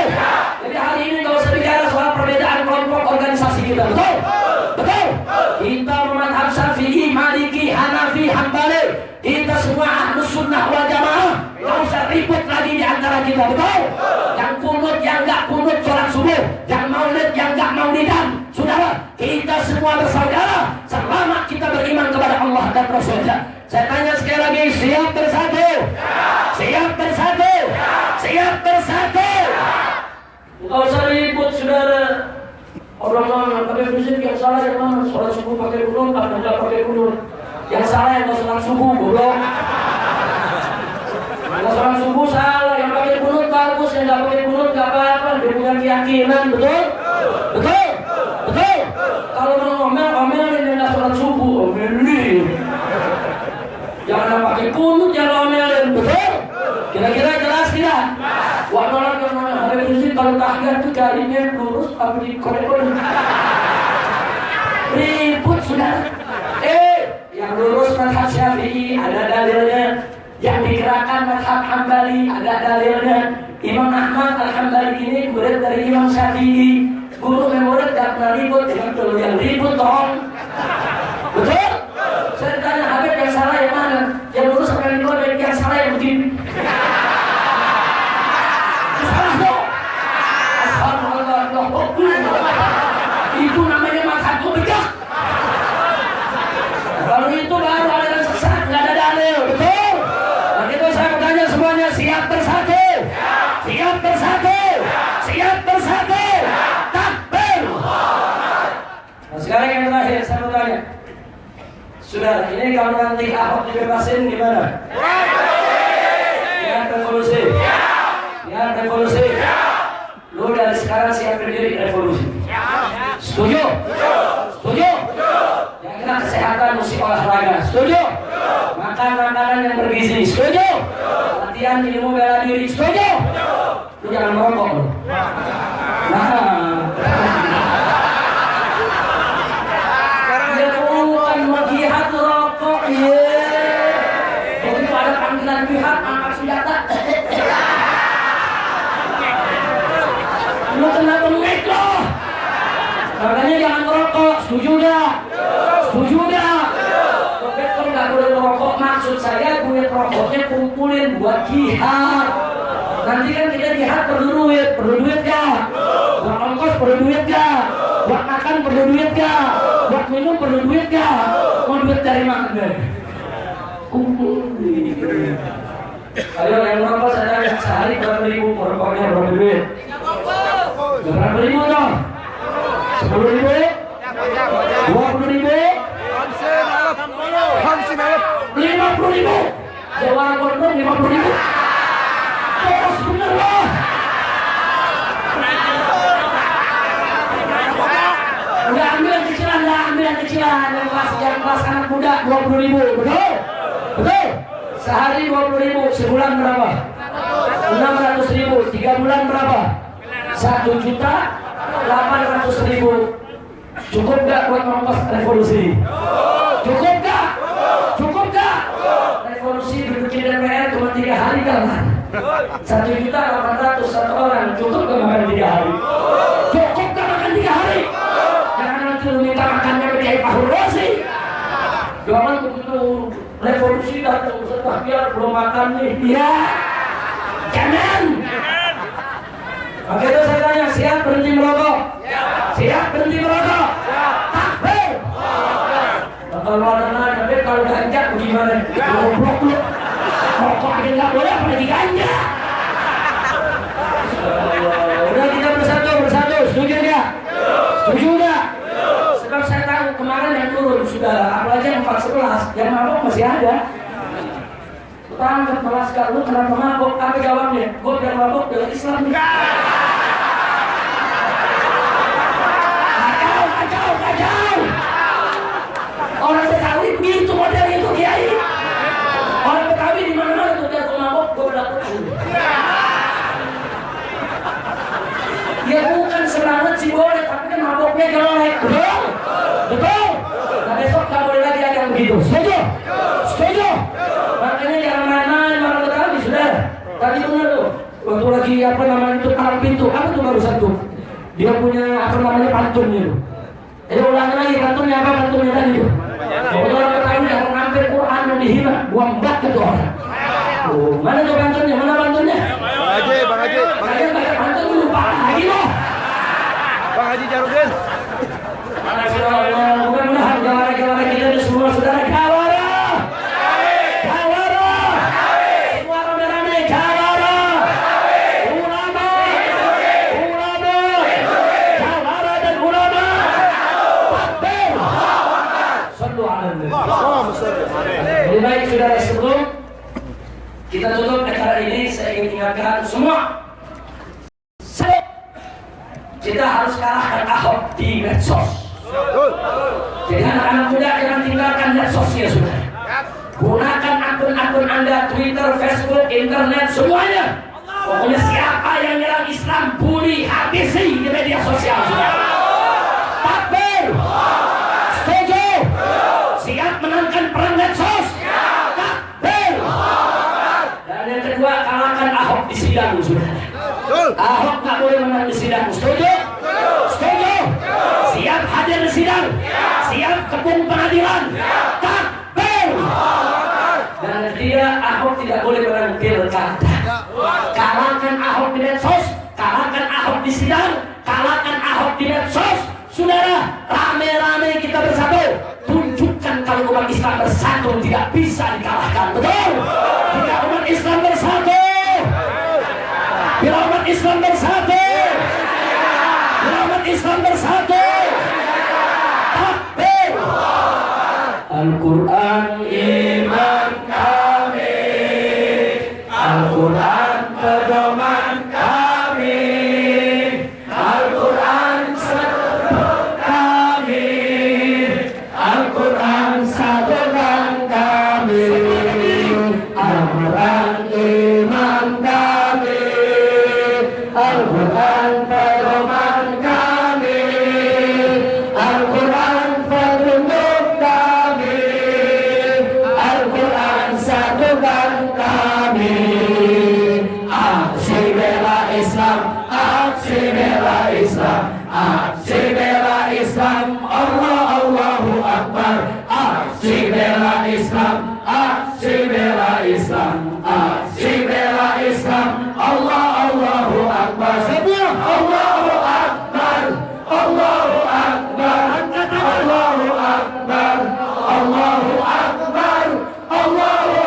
Jadi hari ini kalau saya bicara soal perbedaan kelompok organisasi kita, betul? Betul? Kita mazhab Syafi'i, Maliki, Hanafi, Hambali, kita semua Ahlus Sunnah wal Jamaah. Nggak usah ribut lagi di antara kita, betul? Yang kunut, yang nggak kunut sholat subuh, yang maulid, yang nggak maulidan, saudara, kita semua bersaudara selama kita beriman kepada Allah dan Rasulnya. Saya tanya sekali lagi, siap bersatu? Siap bersatu? Siap bersatu? Nggak usah ribut, saudara. Orang-orang pakai musik, yang salah yang mana? Sholat subuh pakai kunut, atau nggak pakai kunut? Yang salah yang nggak sholat subuh, goblok. Yang sholat subuh salah, yang pakai kunut bagus, yang nggak pakai kunut nggak apa-apa. Dia punya keyakinan, betul? Betul? Betul? Kalau mau ngomel-ngomelin yang nggak sholat subuh, omelin. Jangan pakai kunut, jangan omelin, betul? Kira-kira jelas tidak? Wah, nolak yang mana? Habib Rizik kalau tahiyat itu jarinya lurus, tapi dikorek-korek. Ribut sudah. Yang lurus mazhab Syafi'i ada dalilnya. Yang digerakkan mazhab Hambali ada dalilnya. Imam Ahmad Al-Hambali ini murid dari Imam Syafi'i. Guru dan murid gak pernah ribut, betul yang ribut dong. Betul? Saya tanya, Habib yang salah yang mana? Yang lurus akan dikorek, yang salah yang begini. Itu namanya mazhab bejak. Kalau itu baru ada yang sesat, nggak ada dalil, betul? Begitu saya bertanya semuanya, siap bersatu? Siap bersatu? Siap bersatu? Takbir! Nah, sekarang yang terakhir saya bertanya, saudara, ini kalau nanti Ahok dibebasin gimana? Ya revolusi. Ya revolusi. Lu dari sekarang siapin diri revolusi. Setuju? Setuju? Yang kena kesehatan mesti olahraga. Setuju? Makan makanan yang bergizi. Setuju? Latihan ilmu bela diri. Setuju? Lu jangan merokok lu. Nah. Ya bukan mau jihad rokok. Begitu ada panggilan jihad, angkat senjata. Lu kena bengek loh. Makanya jangan merokok. Setuju gak? Setuju gak? Dokter gak boleh merokok. Maksud saya duit rokoknya kumpulin buat jihad. Nanti kan kita jihad perlu duit. Perlu duit gak? Buat ongkos perlu duit gak? Buat makan perlu duit gak? Buat minum perlu duit gak? Mau duit dari mana? Kumpulin. Ayo yang merokok saya sehari berapa ribu merokoknya, berapa duit? Berapa ribu dong? 10 ribu? 20 ribu? 50 ribu? Jawab korban 50 ribu? Terus bener lah. kecilan yang kelas anak muda 20.000, betul? Betul? Sehari 20.000, sebulan berapa? 600.000, 3 bulan berapa? 1.800.000. Cukup gak buat ongkos revolusi? Cukup gak? Cukup gak? Revolusi bikin DPR cuma 3 hari kan? 1.800.000 satu orang. Cukup gak makan 3 hari? Cukup gak makan 3 hari? Jangan nanti lu minta makannya kayak Pak Hurosi. Jangan begitu revolusi datang setelah biar belum makan nih. Iya. Jangan. Oke itu saya tanya, siap berhenti merokok? Siap berhenti merokok? Takbir. Kalau ada nanya, kalau ganja bagaimana? Goblok lu. Rokok aja nggak boleh, apalagi ganja. Udah kita bersatu, setuju nggak? Setuju nggak? Sebab saya tahu kemarin yang turun sudah, apalagi yang 411, yang mabok masih ada. Tangkap melaskar, lu kenapa mabok? Apa jawabnya? Gue biar mabok dengan Islam nih. Kacau. Orang Betawi begitu model itu kiai. Orang Betawi di mana-mana tuh dia mabok, gue berlaku. Ya bukan semangat sih boleh, tapi kan maboknya jelek. Betul? Betul? Nah besok gak boleh lagi ada yang begitu. Setuju? Setuju? Makanya jangan main-main orang Betawi, sudah. Tadi benar tuh, waktu lagi apa namanya itu palang pintu, apa tuh barusan tuh? Dia punya apa namanya pantunnya tuh. Jadi ulangi lagi pantunnya apa pantunnya tadi tuh? Kalau orang Betawi jangan ngambil Quran yang dihina, buang bak itu orang. Oh, mana tuh pantunnya? Mana pantunnya?
Bang Haji.
Saya baca pantun lupa lagi loh.
Bang Haji Jarudin.
Mudah-mudahan jawara-jawara kita ini semua saudara jawara. Jawara. Semua rame-rame jawara. Ulama. Jawara dan ulama. Takbir. Sallu ala nabi. Lebih baik saudara sebelum kita tutup acara ini, saya ingin ingatkan semua. Kita harus kalahkan Ahok di medsos. Jadi anak-anak muda jangan tinggalkan medsosnya sudah. Gunakan akun-akun Anda, Twitter, Facebook, internet, semuanya. Pokoknya siapa yang nyerang Islam, bully, habisi di media sosial sudah. Takbir. Setuju? Siap menangkan perang medsos? Takbir. Dan yang kedua, kalahkan Ahok di sidang sudah. Ahok nggak boleh menang di sidang. Setuju? Setuju? Siap hadir di sidang? Siap kepung pengadilan? Takbir! Dan ketiga, Ahok tidak boleh menang pilkada. Kalahkan Ahok di medsos, kalahkan Ahok di sidang, kalahkan Ahok di medsos. Saudara, rame-rame kita bersatu. Tunjukkan kalau umat Islam bersatu tidak bisa dikalahkan. Betul? Jika umat Islam bersatu, bila umat Islam bersatu, bila umat Islam bersatu, takbir. Al-Quran iman kami, Al-Quran pedoman kami, Al-Quran seru kami, Al-Quran satukan kami, Al-Quran iman kami, Al-Quran pedoman kami, Al-Quran petunjuk kami, Al-Quran satukan kami. Aksi bela Islam, aksi bela Islam, aksi bela Islam, Allah Allahu Akbar. Aksi bela Islam, aksi bela Islam, aksi bela Islam, Allah Allahu Akbar. Semua Allahu Akbar, Allahu Akbar, Allahu Akbar, Allahu Akbar, Allahu Akbar, Allahu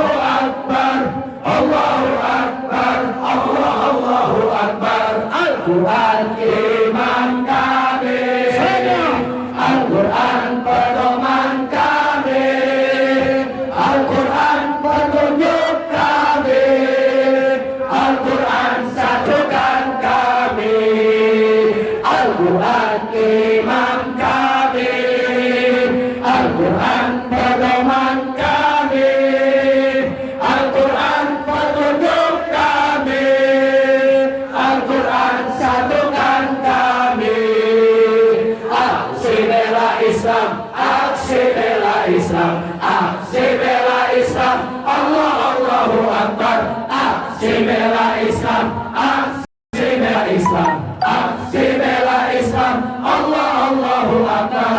Akbar, Allahu Akbar, Allahu Akbar. Al-Quran iman kami, Al-Quran pedoman kami. Al-Quran pedoman kami, Al-Quran petunjuk kami, Al-Quran satukan kami. Aksi bela Islam, aksi bela Islam, aksi bela Islam, Allah Allahu Akbar. Aksi bela Islam, aksi bela Islam, aksi bela Islam, Allah Allahu Akbar.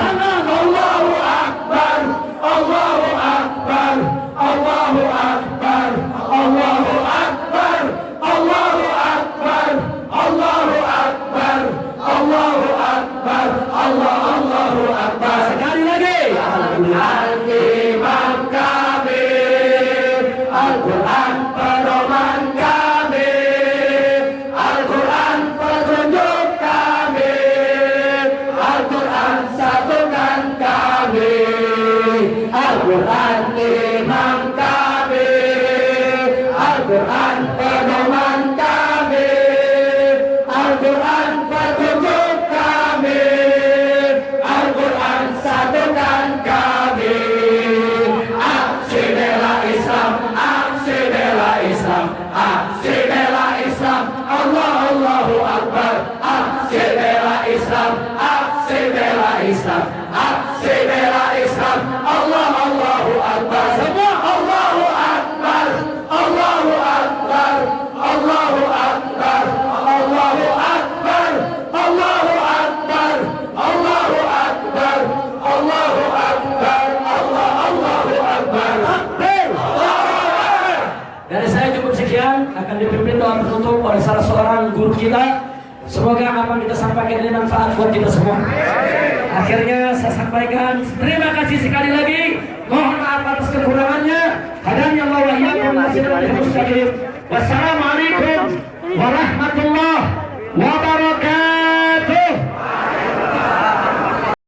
Allahu Akbar, Allahu Akbar, Allahu Akbar, Allahu Akbar, Allahu Akbar, Allahu Akbar, Allahu Akbar, Allahu Akbar. Sekali lagi. Al-Quran imam kami, Al-Quran pedoman kami, Al-Quran petunjuk kami, Al-Quran satukan kami. Al-Quran imam kami, Al-Quran pedoman kami, Al-Quran petunjuk kami, Al-Quran satukan kami. Aksi bela Islam, aksi bela Islam, aksi bela Islam, Allah Allahu Akbar. Aksi bela Islam, aksi bela Islam, aksi bela Islam, Allah Allahu Akbar. Semua Allahu Akbar, Allahu Akbar, Allahu Akbar, Allahu Akbar, Allahu Akbar, Allahu Akbar, Allahu Akbar, Allahu Akbar. Dari saya cukup sekian, akan dipimpin doa penutup oleh salah seorang guru kita. Semoga apa yang kita sampaikan ini manfaat buat kita semua. Akhirnya saya sampaikan terima kasih sekali lagi. Mohon maaf atas kekurangannya. Hadani Allah wa iyyakum ila siratal mustaqim. Wassalamualaikum warahmatullahi wabarakatuh.